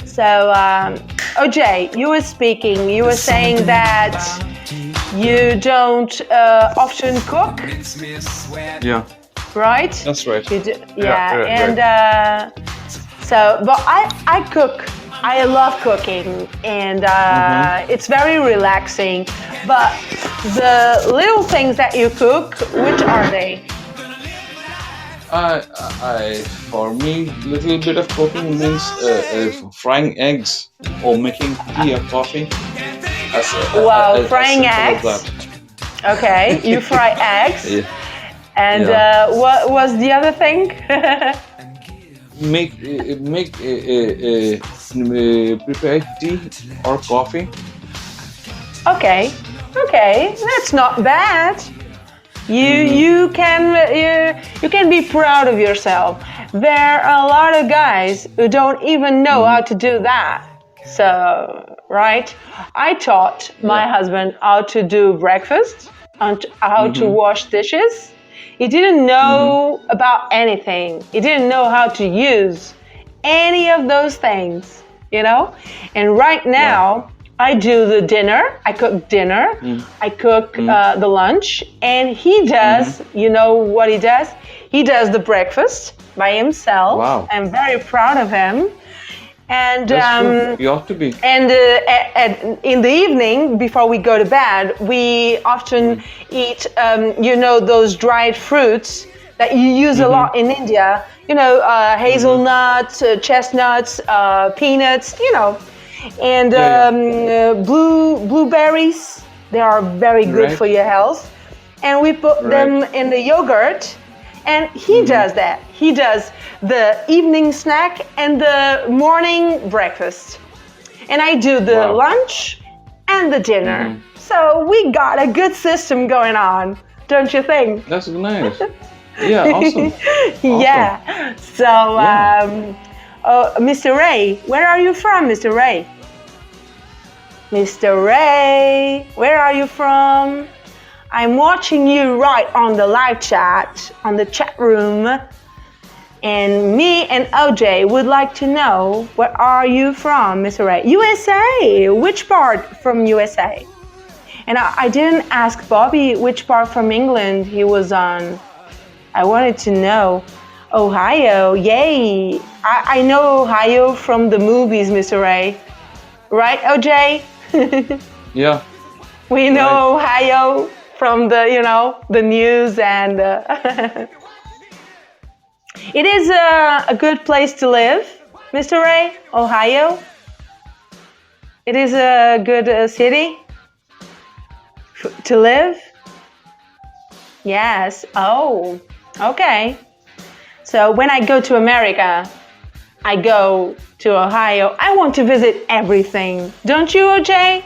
So, OJ, you were speaking. You were saying that you don't often cook, Yeah, right? that's right. You do, Yeah, and so, but I cook. I love cooking, and it's very relaxing. But the little things that you cook, which are they? For me, little bit of cooking means frying eggs or making tea or coffee. Wow, As frying simple as eggs. that. Okay, you fry eggs. Yeah. And Yeah. what was the other thing? Prepare tea or coffee. Okay, okay, that's not bad. You can be proud of yourself. There are a lot of guys who don't even know how to do that. So, right? I taught my husband how to do breakfast and how to wash dishes. He didn't know about anything. He didn't know how to use any of those things, you know? And right Wow. now, I do the dinner. I cook dinner. I cook the lunch. And he does, you know what he does? He does the breakfast by himself. Wow. I'm very proud of him. And That's true. You ought to be. and in the evening, before we go to bed, we often eat, you know, those dried fruits that you use a lot in India. You know, hazelnuts, chestnuts, peanuts. You know, and blueberries. They are very good Right. for your health. And we put them in the yogurt. And he does that. He does the evening snack and the morning breakfast. And I do the Wow. lunch and the dinner. So we got a good system going on, don't you think? That's nice. Yeah, awesome. Yeah. So, Mr. Ray, where are you from, Mr. Ray? Mr. Ray, where are you from? I'm watching you right on the live chat, on the chat room. And me and OJ would like to know, where are you from, Mr. Ray? USA! Which part from USA? And I didn't ask Bobby which part from England he was on. I wanted to know. Ohio, yay! I know Ohio from the movies, Mr. Ray. Right, OJ? Yeah. We know Right. Ohio from the, you know, the news and it is a good place to live, Mr. Ray, Ohio. It is a good city to live. Yes. Oh, okay. So when I go to America, I go to Ohio. I want to visit everything. Don't you, OJ?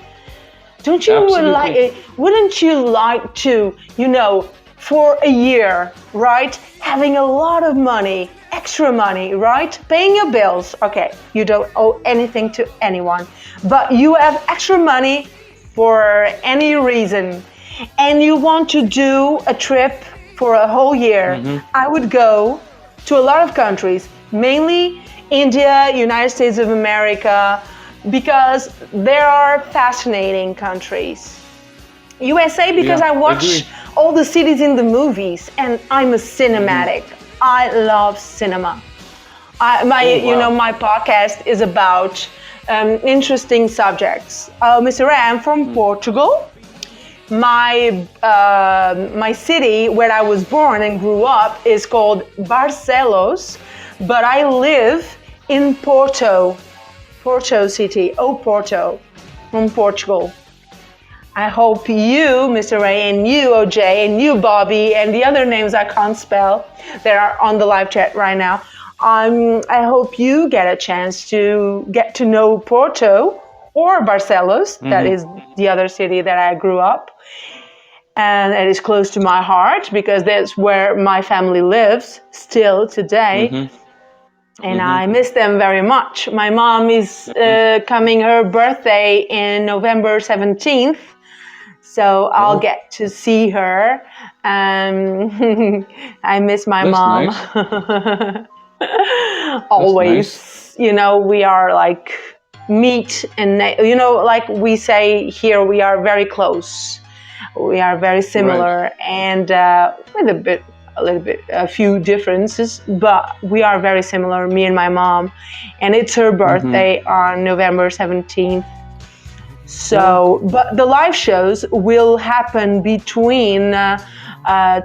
Don't you Absolutely. wouldn't you like to, you know, for a year, right? Having a lot of money, extra money, right? Paying your bills. Okay, you don't owe anything to anyone, but you have extra money for any reason and you want to do a trip for a whole year. I would go to a lot of countries, mainly India, United States of America, because there are fascinating countries. USA because Yeah, I watch agree. all the cities in the movies and I'm a cinematic. I love cinema. You know, wow. my podcast is about interesting subjects. Mr. Ray, I'm from Portugal. My city where I was born and grew up is called Barcelos, but I live in Porto City, Porto, from Portugal. I hope you, Mr. Ray, and you, OJ, and you, Bobby, and the other names I can't spell that are on the live chat right now. I hope you get a chance to get to know Porto or Barcelos, that is the other city that I grew up. And it is close to my heart because that's where my family lives still today. And I miss them very much. My mom is coming her birthday in November 17th. So I'll get to see her. I miss my That's mom. nice. Always. Nice. You know, we are like meat and, you know, like we say here, we are very close. We are very similar and with a few differences, but we are very similar, me and my mom. And it's her birthday on November 17th. So, but the live shows will happen between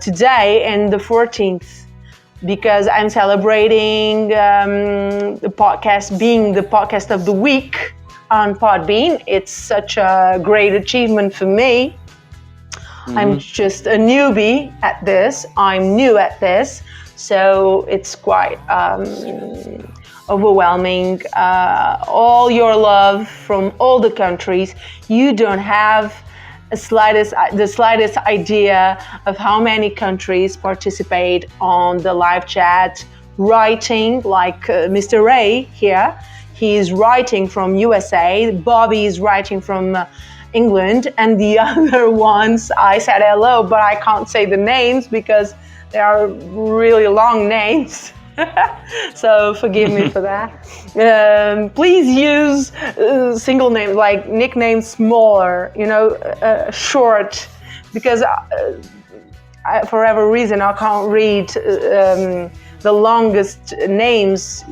today and the 14th because I'm celebrating the podcast being the podcast of the week on Podbean. It's such a great achievement for me. I'm just a newbie at this. I'm new at this. So it's quite overwhelming. All your love from all the countries. You don't have the slightest idea of how many countries participate on the live chat, writing, like Mr. Ray here. He is writing from USA. Bobby is writing from England, and the other ones I said hello, but I can't say the names because they are really long names. So forgive me for that. Please use single names, like nicknames smaller, short, because for whatever reason I can't read the longest names.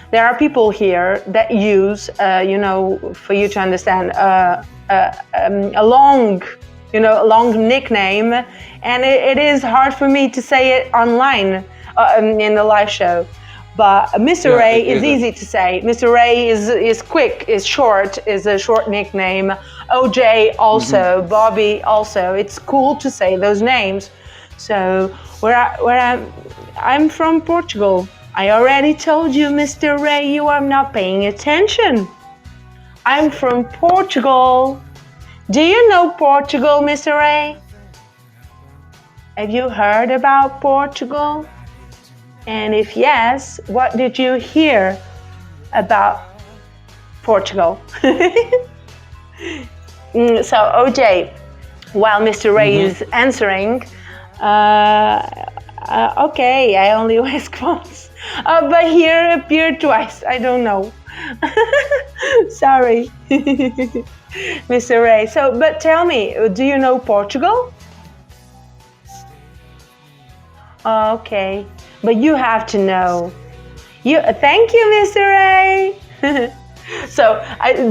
There are people here that use, for you to understand, a long nickname, and it is hard for me to say it online in the live show. But Mr. Ray is easy to say. Mr. Ray is quick, is short, is a short nickname. OJ also, Bobby also. It's cool to say those names. So I'm from Portugal. I already told you, Mr. Ray, you are not paying attention. I'm from Portugal. Do you know Portugal, Mr. Ray? Have you heard about Portugal? And if yes, what did you hear about Portugal? So, OJ, while Mr. Ray is answering, okay, I only asked once. But here appeared twice. I don't know. Sorry, Mr. Ray. So, but tell me, do you know Portugal? Okay, but you have to know. Thank you, Mr. Ray. So,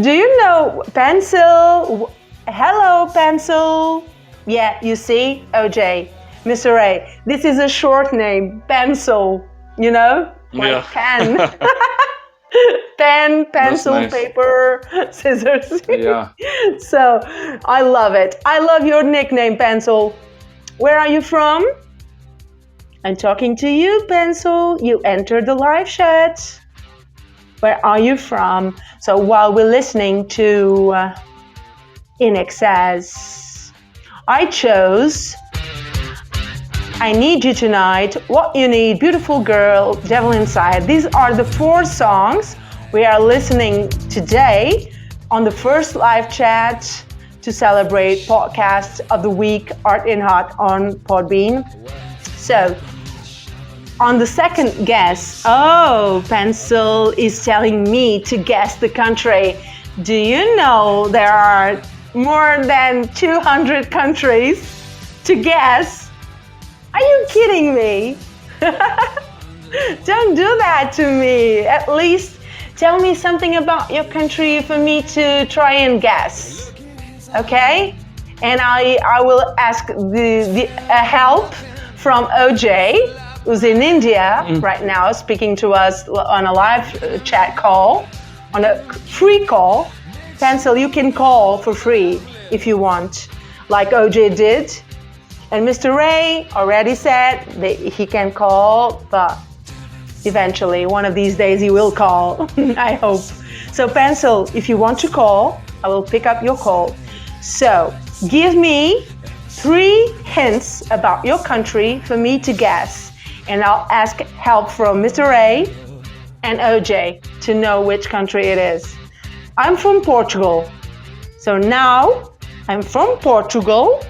do you know Pencil? Hello, Pencil. Yeah, you see, OJ, Mr. Ray. This is a short name, Pencil. Like pen. Pen, pencil, nice. Paper, scissors. Yeah. So, I love it. I love your nickname, Pencil. Where are you from? I'm talking to you, Pencil. You entered the live chat. Where are you from? So while we're listening to In Excess, I chose I Need You Tonight, What You Need, Beautiful Girl, Devil Inside. These are the 4 songs we are listening today on the first live chat to celebrate podcast of the week, Art in Hot on Podbean. So, on the second guess, Pencil is telling me to guess the country. Do you know there are more than 200 countries to guess? Are you kidding me? Don't do that to me. At least tell me something about your country for me to try and guess. Okay? And I will ask the help from OJ, who's in India right now, speaking to us on a live chat call, on a free call. Pencil, you can call for free if you want, like OJ did. And Mr. Ray already said that he can call, but eventually, one of these days, he will call, I hope. So, Pencil, if you want to call, I will pick up your call. So, give me 3 hints about your country for me to guess. And I'll ask help from Mr. Ray and OJ to know which country it is. I'm from Portugal. So now, I'm from Portugal.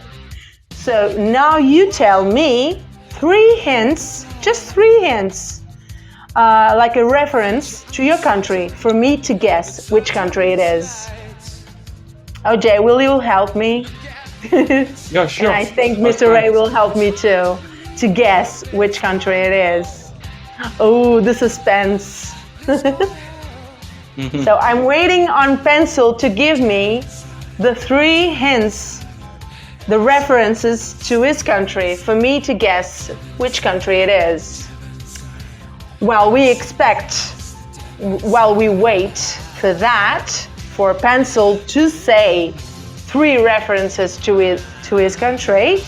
So now you tell me 3 hints, just 3 hints, like a reference to your country for me to guess which country it is. OJ, will you help me? Yeah, sure. And I think Mr. Ray will help me too, to guess which country it is. Oh, the suspense. So I'm waiting on Pencil to give me the 3 hints the references to his country for me to guess which country it is. While we wait for that, for Pencil to say 3 references to his country,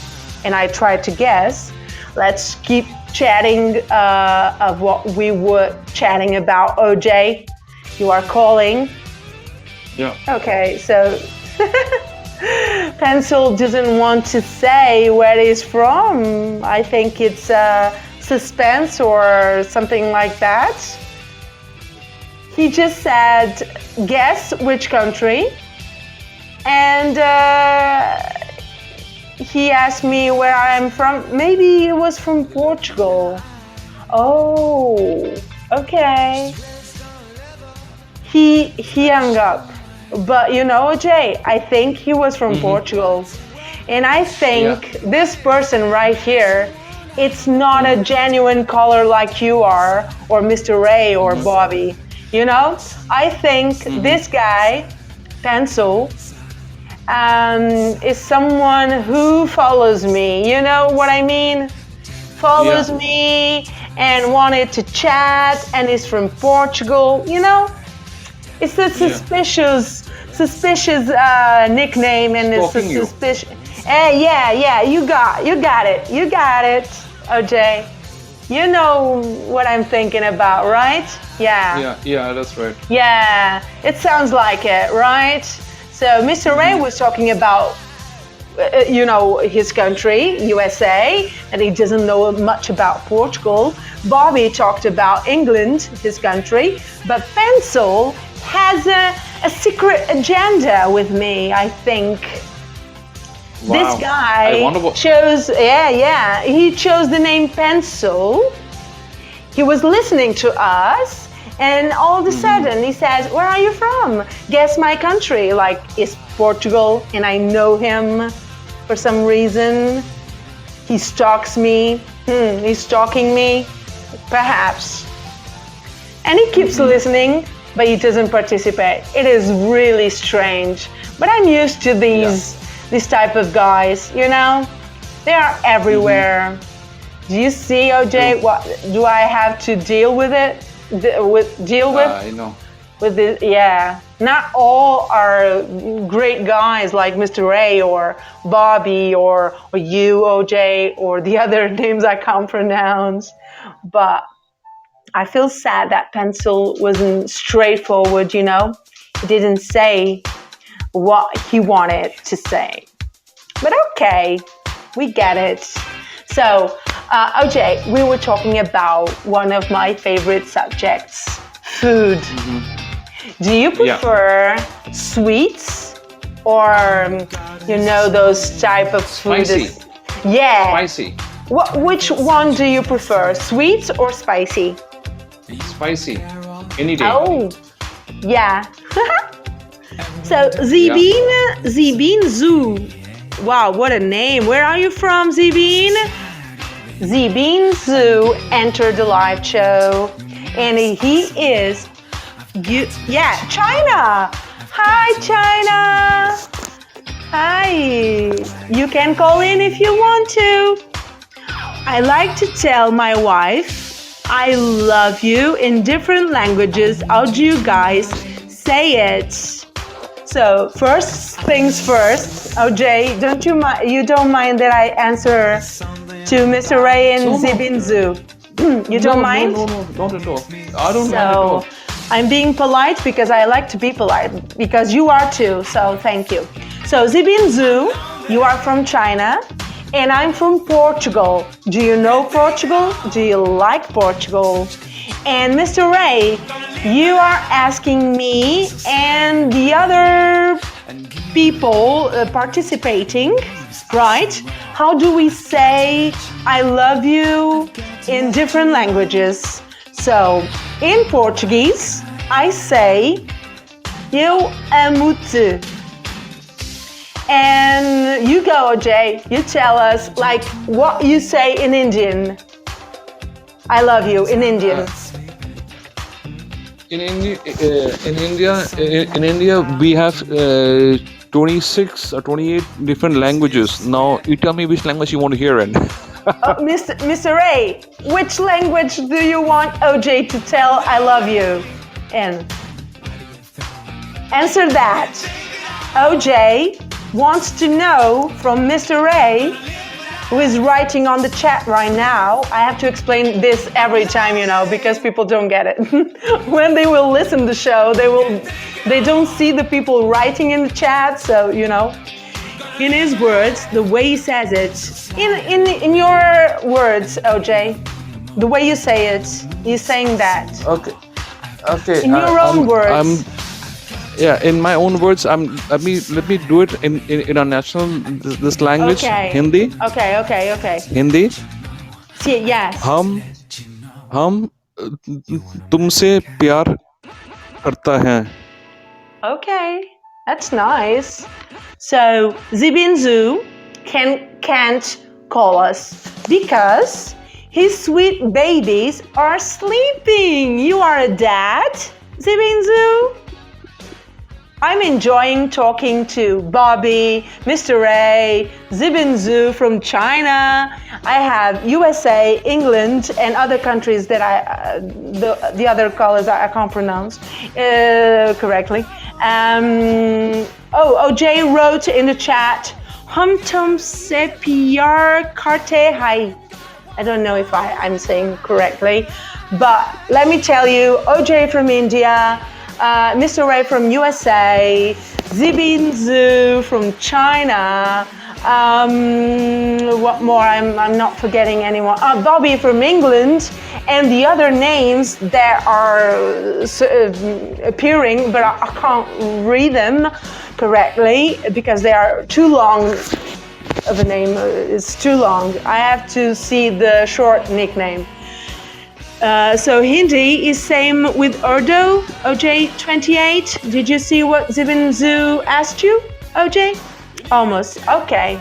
and I try to guess, let's keep chatting of what we were chatting about. OJ, you are calling. Yeah. Okay, so Pencil doesn't want to say where he's from. I think it's suspense or something like that. He just said, guess which country. And he asked me where I'm from. Maybe it was from Portugal. Oh, okay. He hung up. But you know, Jay, I think he was from Portugal. And I think this person right here, it's not a genuine caller like you are, or Mr. Ray or Bobby. You know, I think this guy, Pencil, is someone who follows me. You know what I mean? Follows me and wanted to chat and is from Portugal. You know, it's a suspicious nickname and it's a suspicious. Yeah, you got it, OJ. You know what I'm thinking about, right? Yeah, that's right. Yeah, it sounds like it, right? So Mr. Ray was talking about, his country, USA, and he doesn't know much about Portugal. Bobby talked about England, his country, but Pencil has a secret agenda with me, I think. Wow. This guy chose, he chose the name Pencil. He was listening to us, and all of a sudden he says, where are you from? Guess my country. Like, it's Portugal, and I know him for some reason. He stalks me. He's stalking me, perhaps. And he keeps listening, but he doesn't participate. It is really strange. But I'm used to these type of guys, you know? They are everywhere. Do you see, OJ? What do I have to deal with it? I know. With this, yeah. Not all are great guys like Mr. Ray or Bobby or you, OJ, or the other names I can't pronounce. But I feel sad that Pencil wasn't straightforward, you know? He didn't say what he wanted to say. But okay, we get it. So, OJ, we were talking about one of my favorite subjects, food. Do you prefer sweets or, those type of food? Spicy. Yeah. Spicy. Which one do you prefer, sweets or spicy? Spicy. Any day. Oh, yeah. So, Zibin Zoo. Wow, what a name. Where are you from, Zibin? Zibin Zoo entered the live show. And he is, China. Hi, China. Hi. You can call in if you want to. I like to tell my wife, I love you in different languages. How do you guys say it? So first things first, OJ, you don't mind that I answer to Mr. Ray and Zibin Zoo? You don't mind? No, not at all. I don't mind at all. I'm being polite because I like to be polite, because you are too, so thank you. So Zibin Zoo, you are from China, and I'm from Portugal. Do you know Portugal? Do you like Portugal? And Mr. Ray, you are asking me and the other people participating, right? How do we say I love you in different languages? So, in Portuguese, I say eu amo-te. And you go, Jay, you tell us like what you say in Indian. I love you in Indian. In India, we have 26 or 28 different languages. Now you tell me which language you want to hear in. Mr. Ray, which language do you want OJ to tell I love you in? Answer that. OJ wants to know from Mr. Ray, who is writing on the chat right now. I have to explain this every time, because people don't get it. When they will listen to the show, they don't see the people writing in the chat, so in his words, the way he says it, in your words, OJ, the way you say it, he's saying that. Okay. In your own words. In my own words, let me do it in our national this language, Okay. Hindi. Okay. Hindi. Yes. हम तुमसे प्यार करता है. Okay, that's nice. So Zibinzu can't call us because his sweet babies are sleeping. You are a dad, Zibinzu? I'm enjoying talking to Bobby, Mr. Ray, Zibinzu from China. I have USA, England, and other countries that the other colors I can't pronounce correctly. OJ wrote in the chat, Hum tum se pyar karte hai. I don't know if I'm saying correctly, but let me tell you, OJ from India, Mr. Ray from USA, Zibinzu from China, what more? I'm not forgetting anyone. Bobby from England, and the other names that are appearing, but I can't read them correctly because they are too long of a name. It's too long. I have to see the short nickname. So Hindi is same with Urdu, OJ28. Did you see what Zibinzu asked you, OJ? Almost, okay.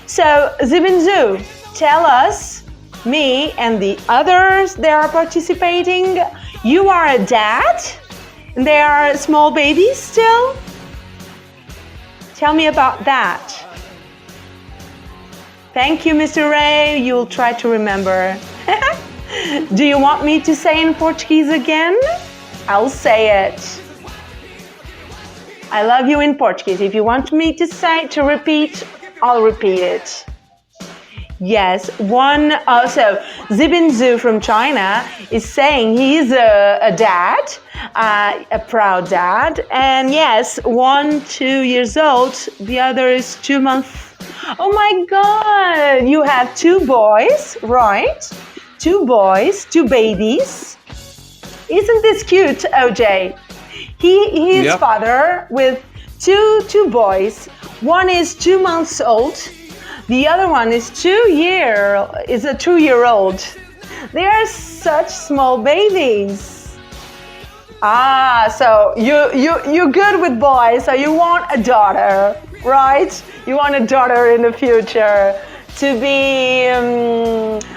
So Zibinzu, tell us, me and the others that are participating, you are a dad? And they are small babies still? Tell me about that. Thank you, Mr. Ray. You'll try to remember. Do you want me to say in Portuguese again? I'll say it. I love you in Portuguese. If you want me to repeat, I'll repeat it. Yes, so Zibinzu from China is saying he's a dad, a proud dad, and yes, 2 years old, the other is 2 months. Oh my God, you have 2 boys, right? 2 boys, 2 babies. Isn't this cute, OJ? He is father with two boys. One is 2 months old. The other one is a 2-year-old. They are such small babies. So you're good with boys, so you want a daughter, right? You want a daughter in the future to be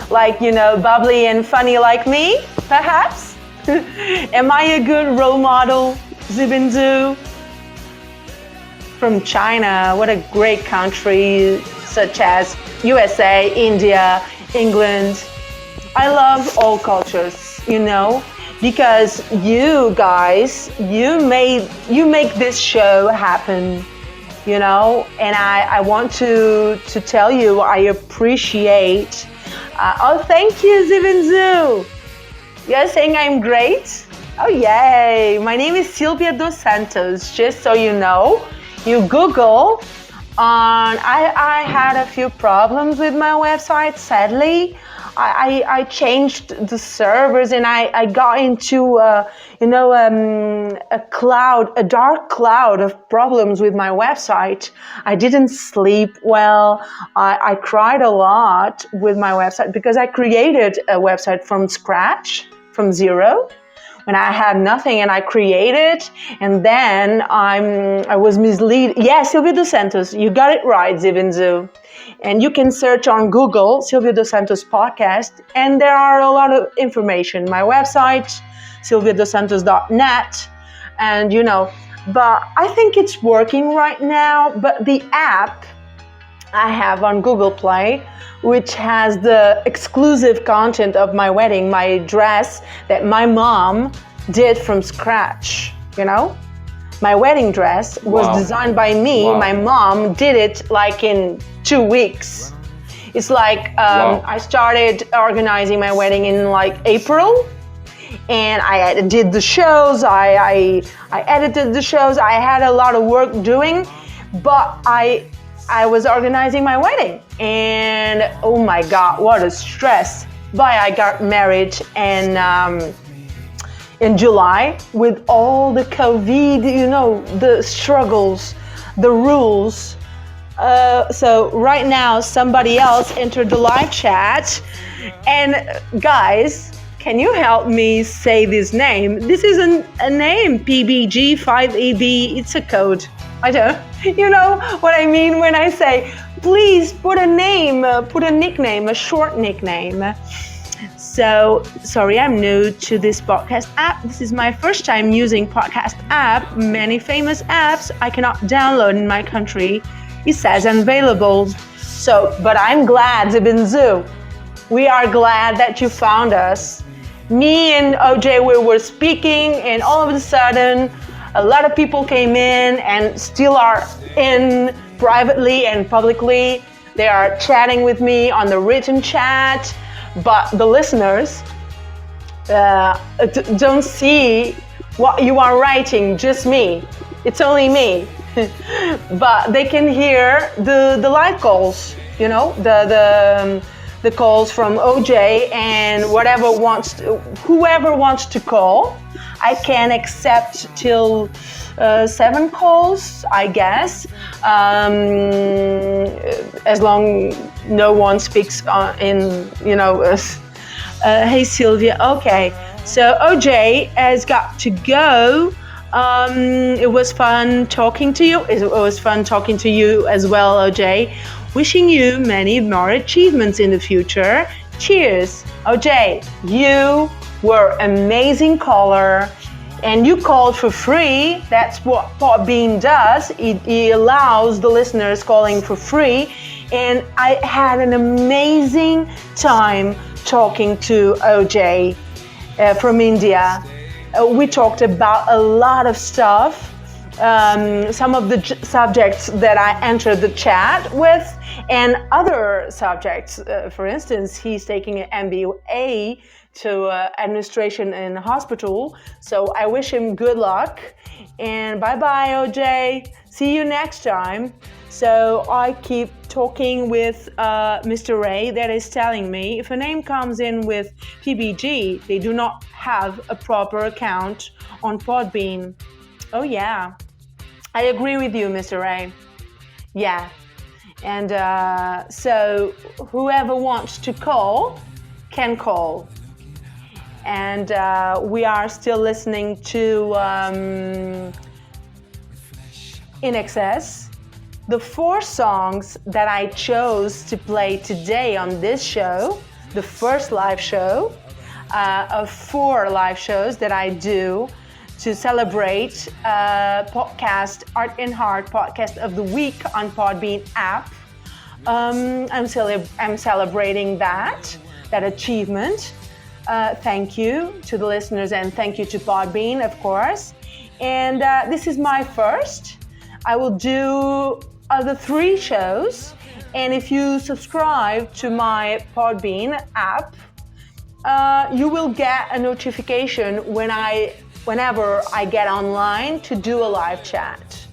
bubbly and funny like me, perhaps? Am I a good role model, Zibinzu? From China, what a great country, such as USA, India, England. I love all cultures, because you guys, you make this show happen, and I want to tell you I appreciate. Thank you, Zibinzu. You're saying I'm great? Oh, yay. My name is Silvia dos Santos, just so you know. You Google, I had a few problems with my website, sadly. I changed the servers and I got into a dark cloud of problems with my website. I didn't sleep well. I cried a lot with my website because I created a website from scratch, from zero, when I had nothing, and I created, and then I was misled. Yeah, Silvia dos Santos, you got it right, Zibinzu. And you can search on Google, Silvia dos Santos podcast, and there are a lot of information. My website, silviadosantos.net, and but I think it's working right now. But the app I have on Google Play, which has the exclusive content of my wedding, my dress that my mom did from scratch, you know? My wedding dress was Wow. designed by me. Wow. My mom did it like in 2 weeks. It's like Wow. I started organizing my wedding in like April, and I did the shows. I edited the shows. I had a lot of work doing, but I was organizing my wedding, and oh my God, what a stress! But I got married and. In July, with all the COVID, you know, the struggles, the rules. So right now, somebody else entered the live chat. And guys, can you help me say this name? This isn't a name, PBG5EB. It's a code. I don't, you know what I mean when I say, please put a name, put a nickname, a short nickname. So, sorry, I'm new to this podcast app. This is my first time using podcast app. Many famous apps I cannot download in my country. It says unavailable. So, but I'm glad, Zibinzu. We are glad that you found us. Me and OJ, we were speaking, and all of a sudden, a lot of people came in and still are in privately and publicly. They are chatting with me on the written chat. But the listeners don't see what you are writing, just me. It's only me. But they can hear the live calls, you know, the calls from OJ and whoever wants to call. I can accept till 7 calls, I guess, as long no one speaks in, you know, hey Sylvia, okay. So OJ has got to go. It was fun talking to you. It was fun talking to you as well, OJ. Wishing you many more achievements in the future. Cheers. OJ, you were amazing caller. And you called for free. That's what Podbean does. It allows the listeners calling for free. And I had an amazing time talking to OJ from India. We talked about a lot of stuff. Some of the subjects that I entered the chat with, and other subjects. For instance, he's taking an MBA to administration in hospital. So I wish him good luck. And bye-bye, OJ. See you next time. So I keep talking with Mr. Ray that is telling me if a name comes in with PBG, they do not have a proper account on Podbean. Oh yeah, I agree with you, Mr. Ray. Yeah. And so whoever wants to call can call. And we are still listening to In Excess. The 4 songs that I chose to play today on this show, the first live show of 4 live shows that I do to celebrate podcast Art and Heart Podcast of the Week on Podbean App. I'm celebrating that achievement. Thank you to the listeners and thank you to Podbean, of course. And this is my first. I will do other 3 shows. And if you subscribe to my Podbean app, you will get a notification whenever I get online to do a live chat.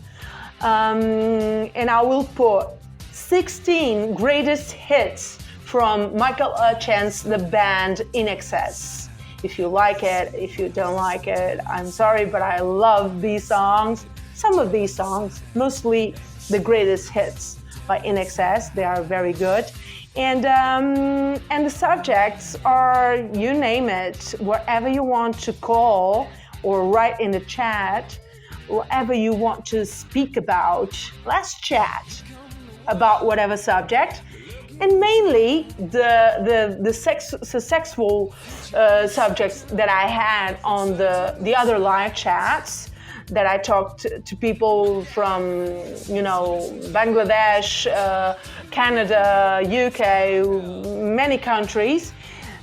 And I will put 16 greatest hits from Michael Hutchence, the band In Excess. If you like it, if you don't like it, I'm sorry, but I love these songs. Some of these songs, mostly the greatest hits by In Excess. They are very good. And the subjects are, you name it, wherever you want to call or write in the chat, whatever you want to speak about, let's chat about whatever subject. And mainly the sexual subjects that I had on the other live chats. that I talked to people from, Bangladesh, Canada, UK, many countries.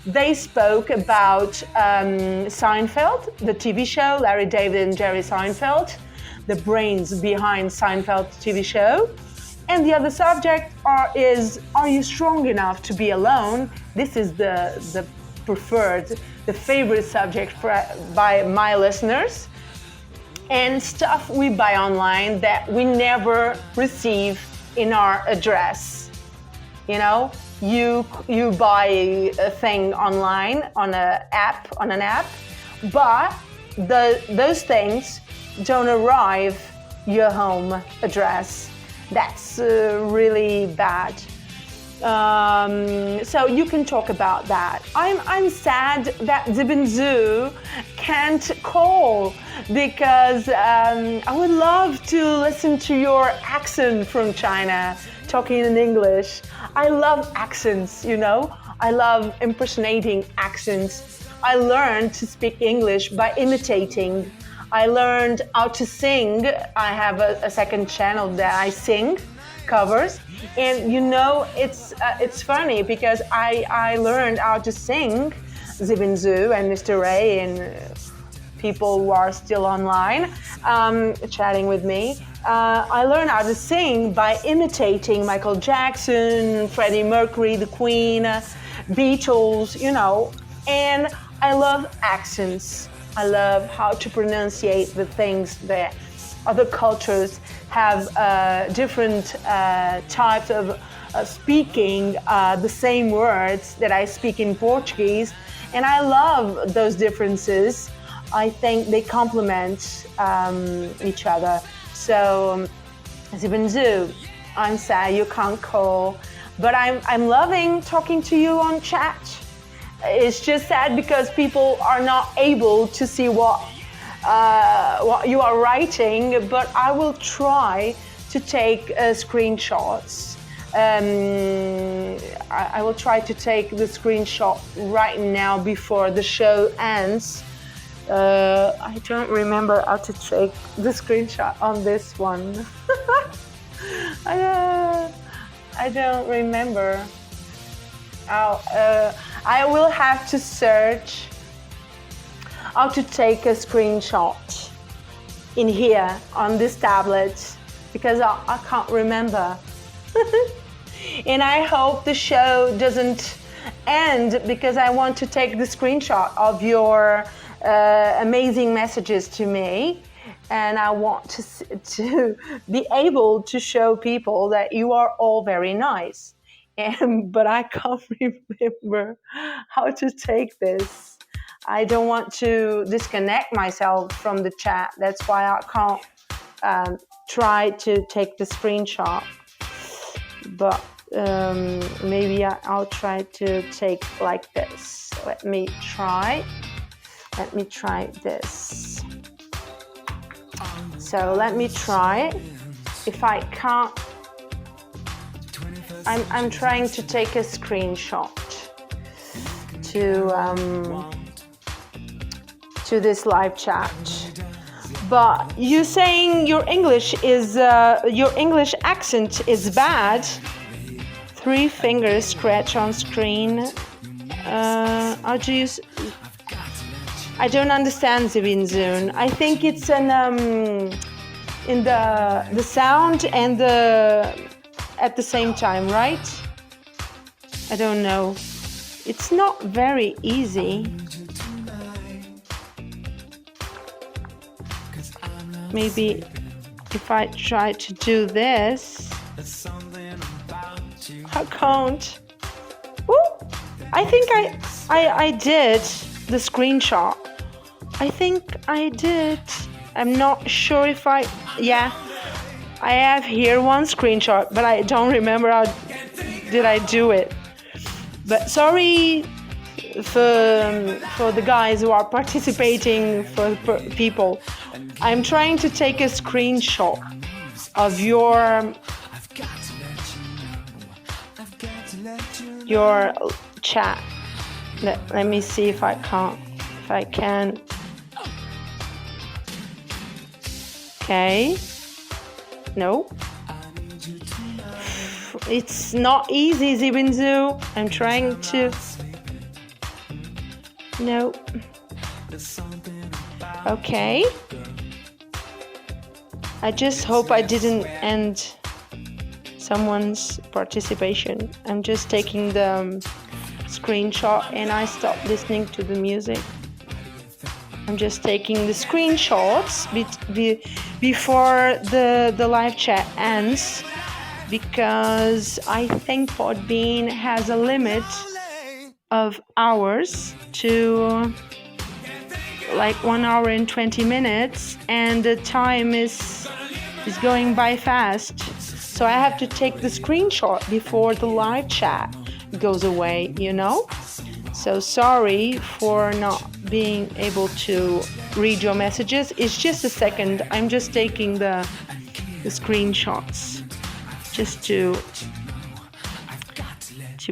They spoke about Seinfeld, the TV show, Larry David and Jerry Seinfeld, the brains behind Seinfeld TV show. And the other subject is, are you strong enough to be alone? This is the preferred, the favorite subject by my listeners. And stuff we buy online that we never receive in our address. You buy a thing online on an app, but those things don't arrive your home address. That's really bad. So you can talk about that. I'm sad that Zibinzu can't call because I would love to listen to your accent from China, talking in English. I love accents, I love impersonating accents. I learned to speak English by imitating. I learned how to sing. I have a second channel that I sing covers, and it's funny because I learned how to sing Zibinzu and Mr. Ray and people who are still online chatting with me. I learned how to sing by imitating Michael Jackson, Freddie Mercury, the Queen, Beatles, and I love accents. I love how to pronunciate the things that other cultures have different types of speaking the same words that I speak in Portuguese, and I love those differences. I think they complement each other. So, Zibinzu, I'm sad you can't call, but I'm loving talking to you on chat. It's just sad because people are not able to see what you are writing, but I will try to take screenshots. I will try to take the screenshot right now before the show ends. I don't remember how to take the screenshot on this one. I don't remember. I will have to search how to take a screenshot in here on this tablet because I can't remember. And I hope the show doesn't end because I want to take the screenshot of your amazing messages to me, and I want to be able to show people that you are all very nice. But I can't remember how to take this. I don't want to disconnect myself from the chat. That's why I can't try to take the screenshot. But maybe I'll try to take like this. Let me try this. So let me try. If I can't, I'm trying to take a screenshot to this live chat. But you saying your English accent is bad. 3 fingers scratch on screen. How do you? I don't understand Zibinzun. I think it's in the sound and at the same time, right? I don't know. It's not very easy. Maybe if I try to do this, I can't. Ooh, I think I did the screenshot. I think I did. I'm not sure if I have here one screenshot, but I don't remember how did I do it. But sorry for the guys who are participating, for people. I'm trying to take a screenshot of your chat. Let me see if I can. Okay. No. It's not easy, Zibinzu. I'm trying to... No. Okay. I just hope I didn't end someone's participation. I'm just taking the screenshot and I stopped listening to the music. I'm just taking the screenshots before the live chat ends, because I think Podbean has a limit of hours to like 1 hour and 20 minutes, and the time is going by fast. So I have to take the screenshot before the live chat goes away, you know? So sorry for not being able to read your messages. It's just a second. I'm just taking the screenshots just to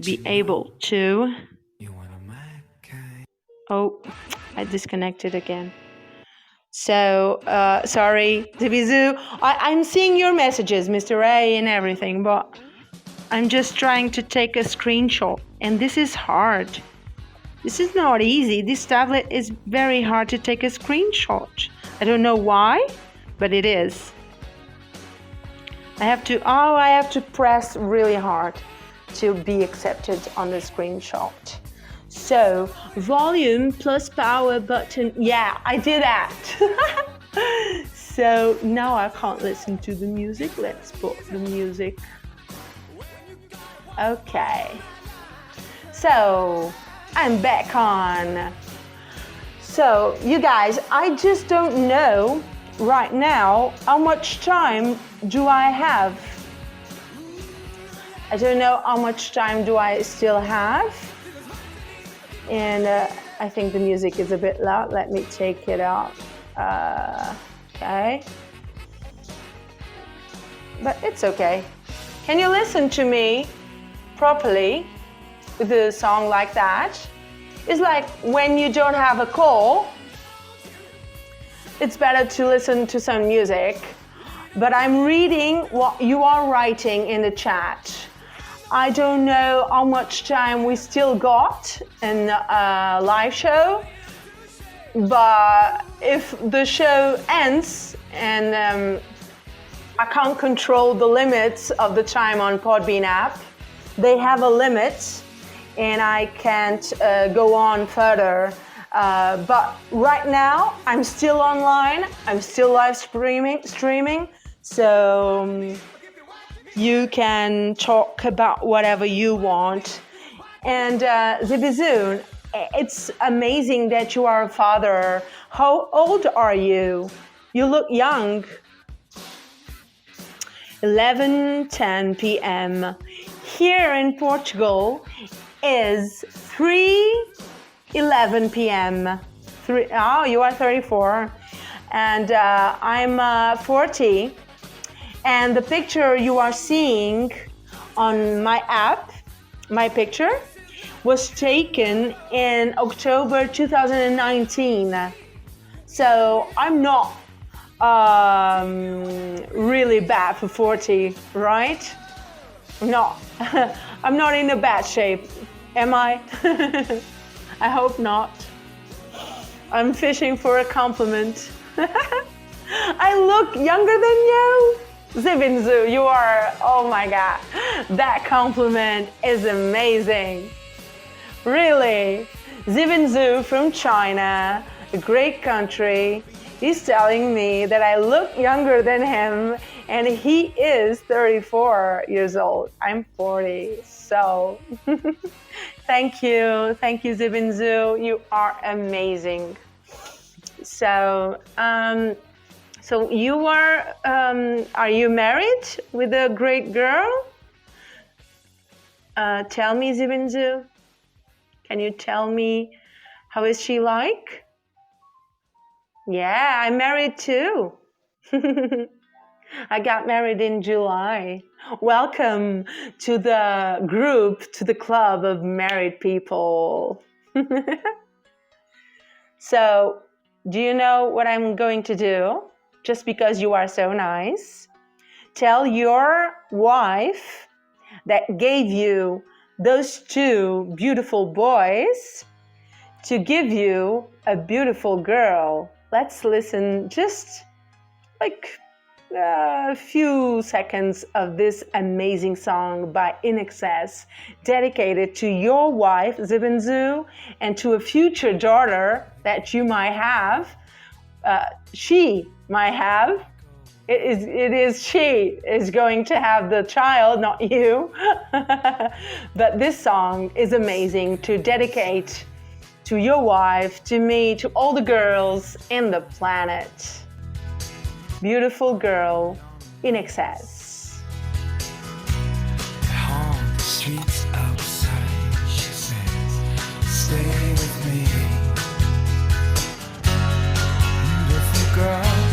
be able to... Oh, I disconnected again. So, sorry, Zibizu. I'm seeing your messages, Mr. A and everything, but I'm just trying to take a screenshot. And this is hard. This is not easy. This tablet is very hard to take a screenshot. I don't know why, but it is. I have to press really hard to be accepted on the screenshot. So, volume plus power button. Yeah, I did that. So now I can't listen to the music. Let's put the music. Okay. So, I'm back on. So, you guys, I just don't know right now how much time do I have. I don't know how much time do I still have. And I think the music is a bit loud. Let me take it out. Okay. But it's okay. Can you listen to me properly with a song like that? It's like when you don't have a call, it's better to listen to some music. But I'm reading what you are writing in the chat. I don't know how much time we still got in a live show, but if the show ends and I can't control the limits of the time on Podbean app, they have a limit and I can't go on further. But right now, I'm still online, I'm still live streaming, so you can talk about whatever you want. And Zibizoon, it's amazing that you are a father. How old are you? You look young. 11:10 p.m. Here in Portugal is 3:11 p.m. Oh, you are 34. And I'm 40. And the picture you are seeing on my app, my picture, was taken in October 2019. So I'm not really bad for 40, right? No, I'm not in a bad shape, am I? I hope not. I'm fishing for a compliment. I look younger than you? Zibinzu, you are, oh my God, that compliment is amazing. Really, Zibinzu from China, a great country, he's telling me that I look younger than him and he is 34 years old. I'm 40, so thank you Zibinzu, you are amazing. So, so you are you married with a great girl? Tell me, Zibinzu. Can you tell me how is she like? Yeah, I'm married too. I got married in July. Welcome to the group, to the club of married people. So, do you know what I'm going to do? just because you are so nice. Tell your wife that gave you those two beautiful boys to give you a beautiful girl. Let's listen just like a few seconds of this amazing song by In Excess, dedicated to your wife, Zibinzu, and to a future daughter that you might have. She might have. It is she is going to have the child, not you. But this song is amazing to dedicate to your wife, to me, to all the girls in the planet. Beautiful girl, In Excess. On the streets outside, she says, stay with me. Beautiful girl.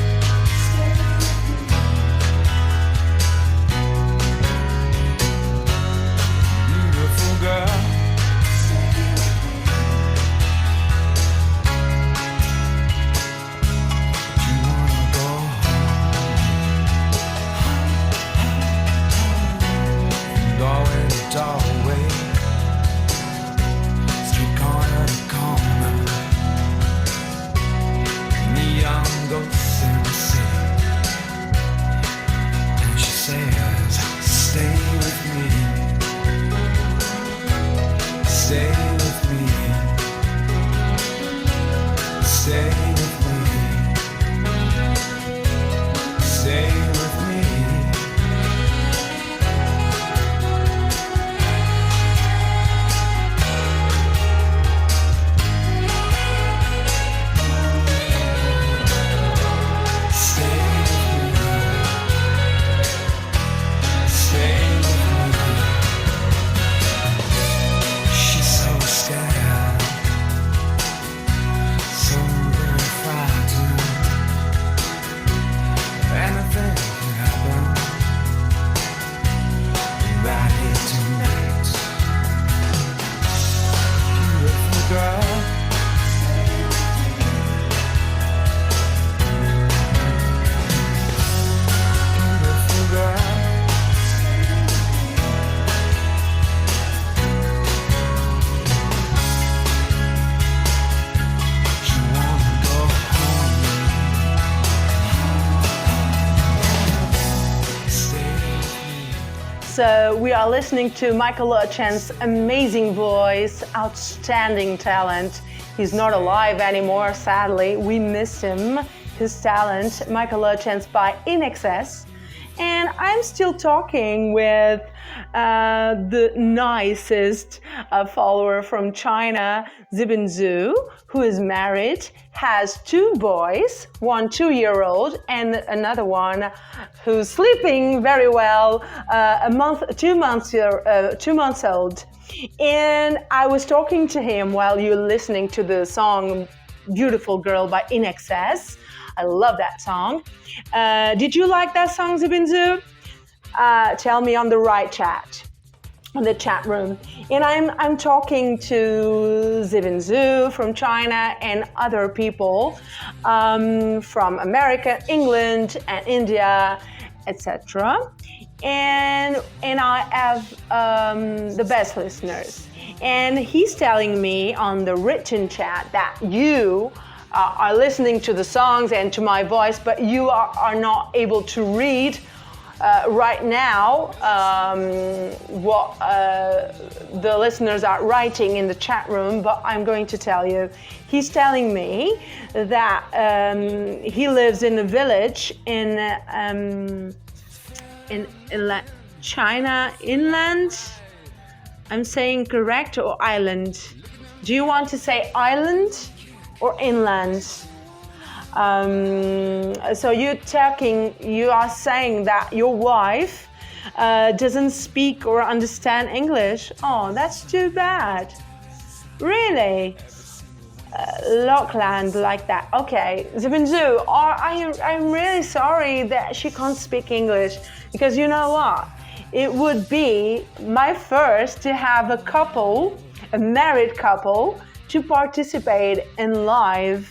So we are listening to Michael Lerchen's amazing voice, outstanding talent. He's not alive anymore, sadly. We miss him, his talent. Michael Lerchen's by In Excess. And I'm still talking with the nicest follower from China, Zibinzu, who is married, has two boys, one 2-year-old and another one who's sleeping very well, 2 months old. And I was talking to him while you're listening to the song Beautiful Girl by In Excess. I love that song. Did you like that song, Zibinzu? Tell me on the the chat room. And I'm talking to Zibinzu from China and other people from America, England, and India, etc. And I have the best listeners. And he's telling me on the written chat that you are listening to the songs and to my voice, but you are not able to read right now what the listeners are writing in the chat room, but I'm going to tell you. He's telling me that he lives in a village in China inland. I'm saying correct, or island? Do you want to say island or inland? So you are saying that your wife doesn't speak or understand English. Oh, that's too bad. Really? Lockland like that. Okay, Zibinzu, I'm really sorry that she can't speak English, because you know what? It would be my first to have a married couple, to participate in live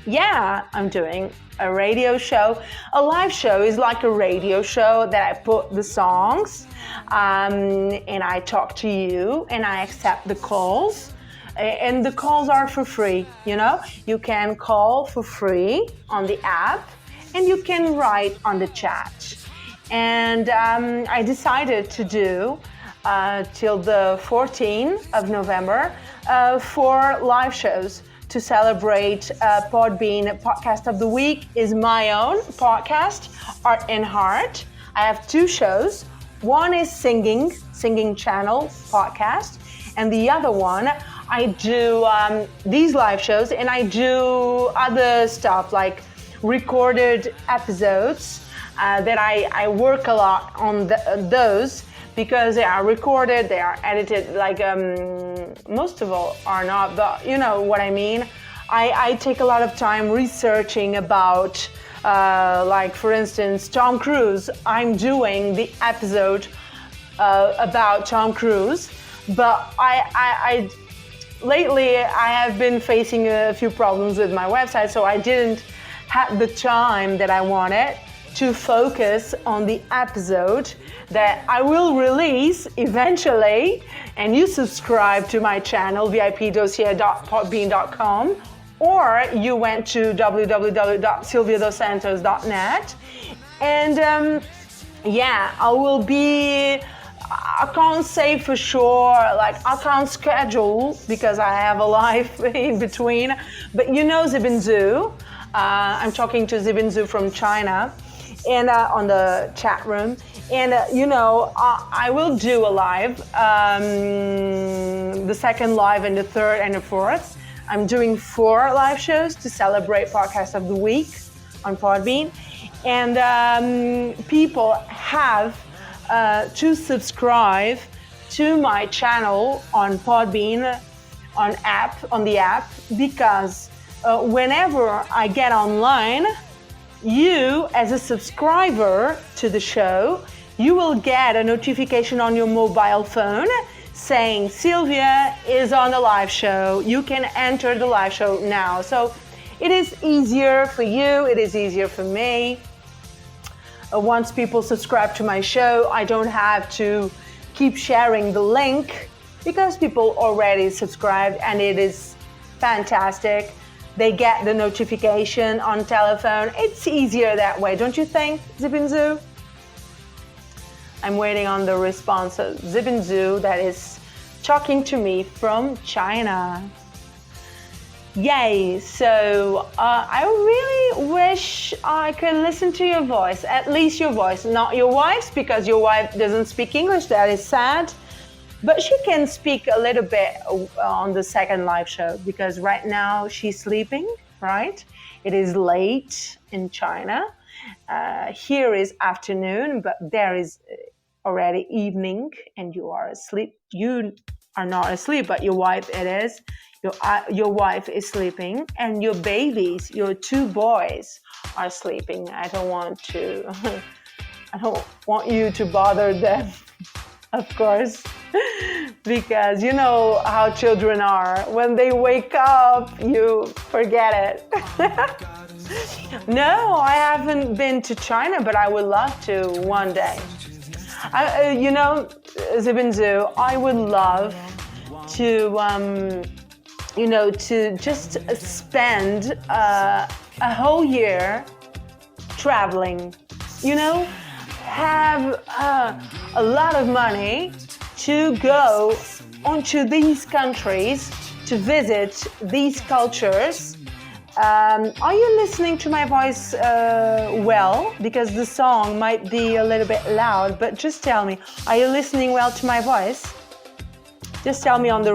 Yeah, I'm doing a radio show. A live show is like a radio show that I put the songs and I talk to you and I accept the calls. And the calls are for free, you know? You can call for free on the app and you can write on the chat. And I decided to do till the 14th of November 4 live shows to celebrate Podbean Podcast of the Week is my own podcast, Art and Heart. I have 2 shows. One is singing channel podcast, and the other one I do these live shows, and I do other stuff like recorded episodes that I work a lot on those because they are recorded, they are edited, like most of all are not, but you know what I mean. I take a lot of time researching about, like for instance, Tom Cruise. I'm doing the episode about Tom Cruise, but I lately I have been facing a few problems with my website, so I didn't have the time that I wanted to focus on the episode that I will release eventually, and you subscribe to my channel vipdossier.podbean.com, or you went to www.silviadosantos.net, and yeah, I can't say for sure, like I can't schedule because I have a life in between, but you know Zibinzu, I'm talking to Zibinzu from China, and on the chat room, and you know I will do a live, the second live and the third and the fourth. I'm doing 4 live shows to celebrate Podcast of the Week on Podbean, and people have to subscribe to my channel on Podbean on the app, because whenever I get online, you, as a subscriber to the show, you will get a notification on your mobile phone saying Sylvia is on the live show. You can enter the live show now. So it is easier for you, it is easier for me. Once people subscribe to my show, I don't have to keep sharing the link because people already subscribed, and it is fantastic. They get the notification on telephone. It's easier that way, don't you think, Zibinzu? I'm waiting on the response of Zibinzu that is talking to me from China. Yay, so I really wish I could listen to your voice, at least your voice, not your wife's, because your wife doesn't speak English, that is sad. But she can speak a little bit on the second live show, because right now she's sleeping, right? It is late in China. Here is afternoon, but there is already evening and you are asleep. You are not asleep, but your wife it is. Your wife is sleeping, and your babies, your 2 boys, are sleeping. I don't want you to bother them, of course, because you know how children are. When they wake up, you forget it. No, I haven't been to China, but I would love to one day. You know, Zibinzu, I would love to, you know, to just spend a whole year traveling, you know, have a lot of money to go onto these countries, to visit these cultures. Are you listening to my voice well? Because the song might be a little bit loud, but just tell me, are you listening well to my voice? Just tell me on the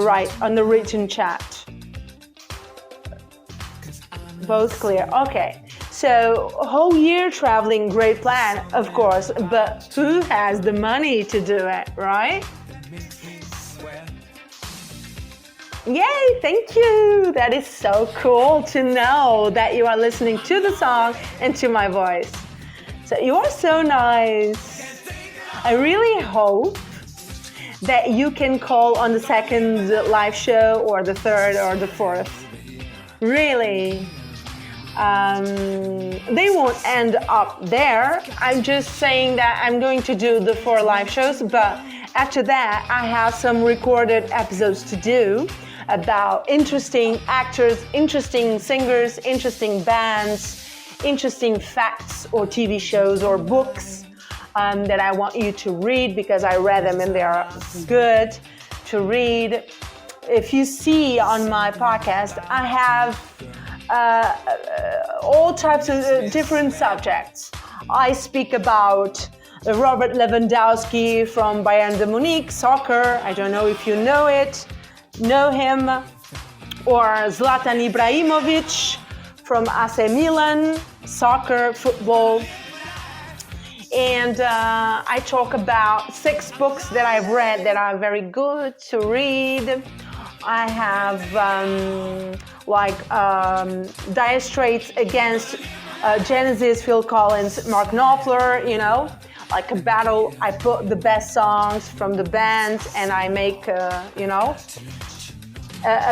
written chat. Both clear. Okay. So, a whole year traveling, great plan, of course, but who has the money to do it, right? Yay, thank you. That is so cool to know that you are listening to the song and to my voice. So you are so nice. I really hope that you can call on the second live show or the third or the fourth. Really. They won't end up there. I'm just saying that I'm going to do the 4 live shows, but after that, I have some recorded episodes to do about interesting actors, interesting singers, interesting bands, interesting facts or TV shows or books that I want you to read because I read them and they are good to read. If you see on my podcast, I have all types of different subjects. I speak about Robert Lewandowski from Bayern de Munich, soccer. I don't know if you know him, or Zlatan Ibrahimovic from AC Milan, soccer, football. And I talk about 6 books that I've read that are very good to read. I have Dire Straits against Genesis, Phil Collins, Mark Knopfler, like a battle. I put the best songs from the band and I make, a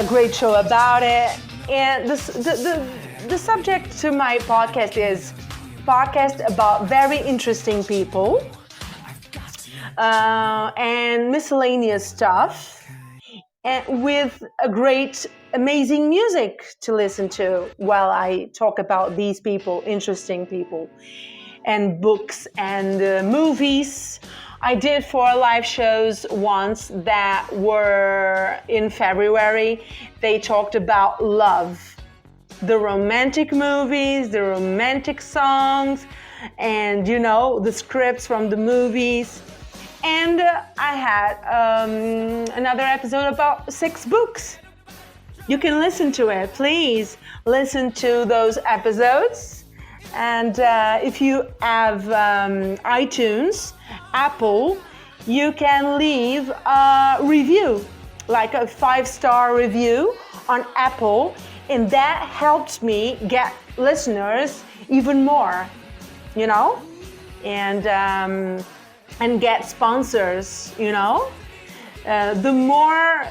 great show about it. And the subject to my podcast is podcast about very interesting people and miscellaneous stuff, and with a great, amazing music to listen to while I talk about these people, interesting people, and books and movies. I did 4 live shows once that were in February. They talked about love, the romantic movies, the romantic songs, and the scripts from the movies. And I had another episode about 6 books. You can listen to it. Please listen to those episodes. And if you have iTunes, Apple, you can leave a review, like a 5-star review on Apple. And that helps me get listeners even more, and get sponsors, The more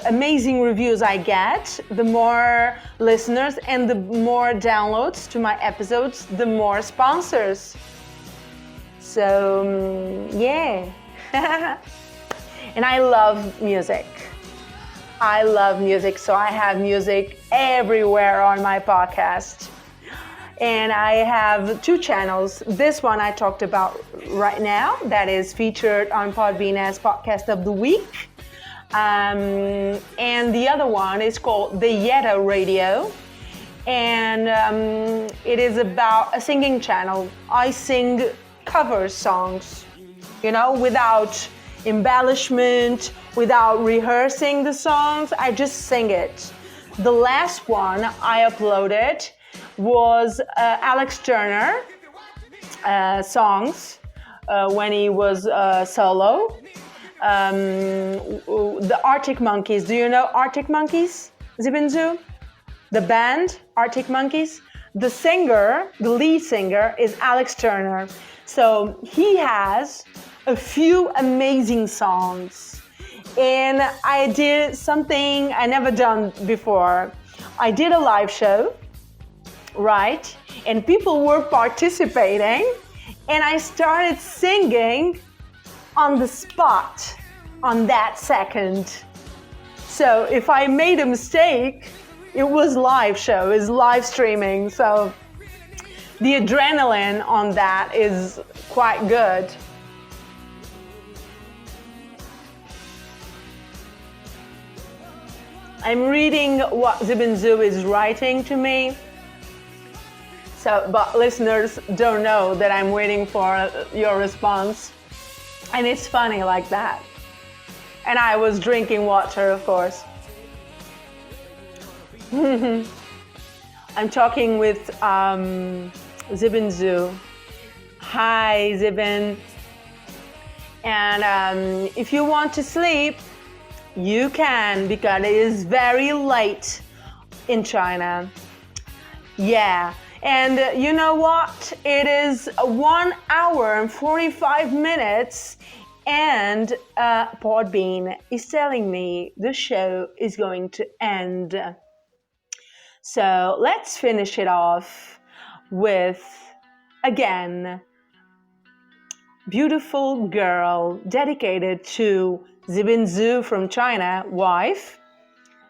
amazing reviews I get, the more listeners and the more downloads to my episodes, the more sponsors. So, yeah. And I love music. So I have music everywhere on my podcast. And I have 2 channels. This one I talked about right now, that is featured on Podbean as Podcast of the Week. And the other one is called The Yetta Radio. And it is about a singing channel. I sing cover songs, without embellishment, without rehearsing the songs. I just sing it. The last one I uploaded was Alex Turner songs when he was solo. The Arctic Monkeys. Do you know Arctic Monkeys? Zibinzu? The band Arctic Monkeys. The lead singer is Alex Turner. So he has a few amazing songs. And I did something I never done before. I did a live show, right? And people were participating. And I started singing on the spot, on that second. So if I made a mistake, it was live show, it's live streaming. So the adrenaline on that is quite good. I'm reading what Zibinzu is writing to me. So, but listeners don't know that I'm waiting for your response. And it's funny like that. And I was drinking water, of course. I'm talking with Zibinzu. Hi, Zibin. And if you want to sleep, you can, because it is very late in China. Yeah. And you know what? It is 1 hour and 45 minutes and Podbean is telling me the show is going to end. So let's finish it off with, again, Beautiful Girl, dedicated to Zibin Zhu from China, wife.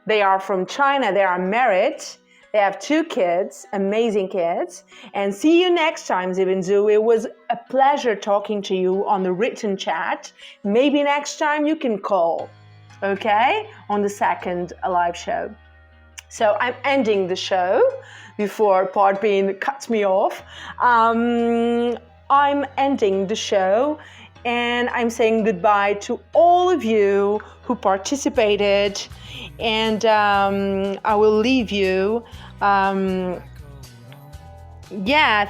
They are from China, they are married, they have 2 kids, amazing kids. And see you next time, Zibin Zhu. It was a pleasure talking to you on the written chat. Maybe next time you can call, okay? On the second live show. So I'm ending the show before Podbean cuts me off. I'm ending the show and I'm saying goodbye to all of you who participated, and I will leave you. Yeah,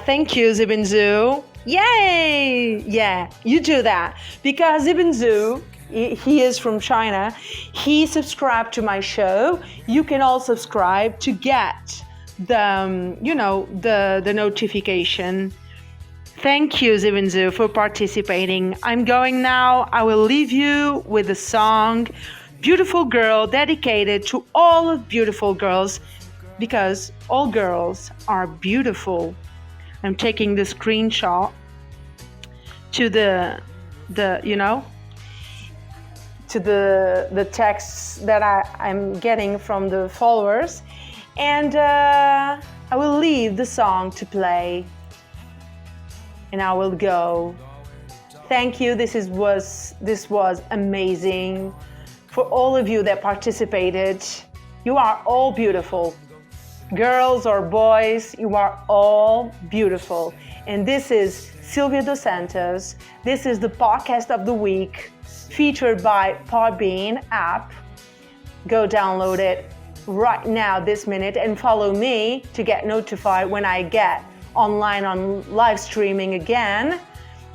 thank you, Zibin Zhu. Yay! Yeah, you do that because Zibin Zhu, he is from China. He subscribed to my show. You can all subscribe to get the notification. Thank you, Zibin Zhu, for participating. I'm going now. I will leave you with a song, Beautiful Girl, dedicated to all of beautiful girls, because all girls are beautiful. I'm taking the screenshot to the texts that I'm getting from the followers, and I will leave the song to play. And I will go. Thank you. This was amazing. For all of you that participated, you are all beautiful. Girls or boys, you are all beautiful. And this is Silvia Dos Santos. This is the podcast of the week, featured by Podbean App. Go download it right now, this minute, and follow me to get notified when I get online on live streaming again,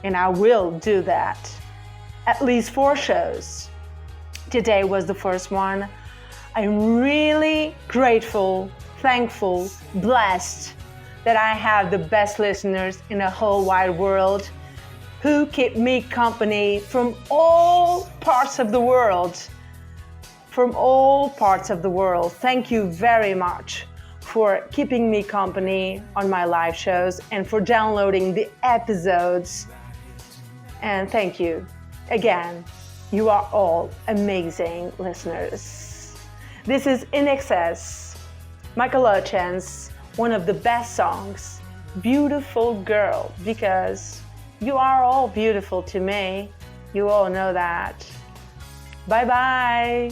and I will do that. At least 4 shows. Today was the first one. I'm really grateful, thankful, blessed that I have the best listeners in the whole wide world who keep me company from all parts of the world. From all parts of the world. Thank you very much for keeping me company on my live shows and for downloading the episodes. And thank you. Again, you are all amazing listeners. This is In Excess, Michael Ocean's one of the best songs, Beautiful Girl, because you are all beautiful to me. You all know that. Bye-bye.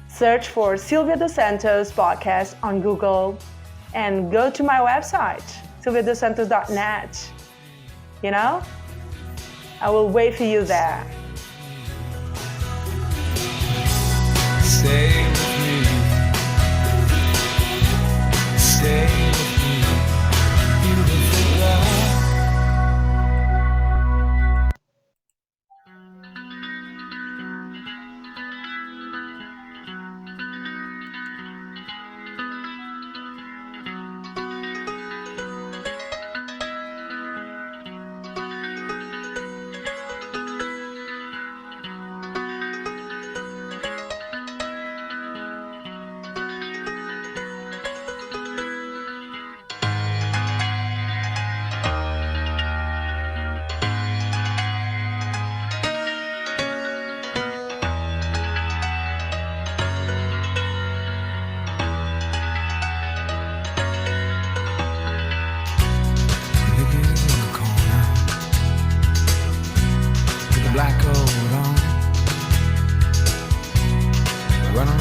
Search for Silvia Dos Santos podcast on Google and go to my website, silviadosantos.net. I will wait for you there. Stay with me. Stay with me. Beautiful love. Black coat on, run on.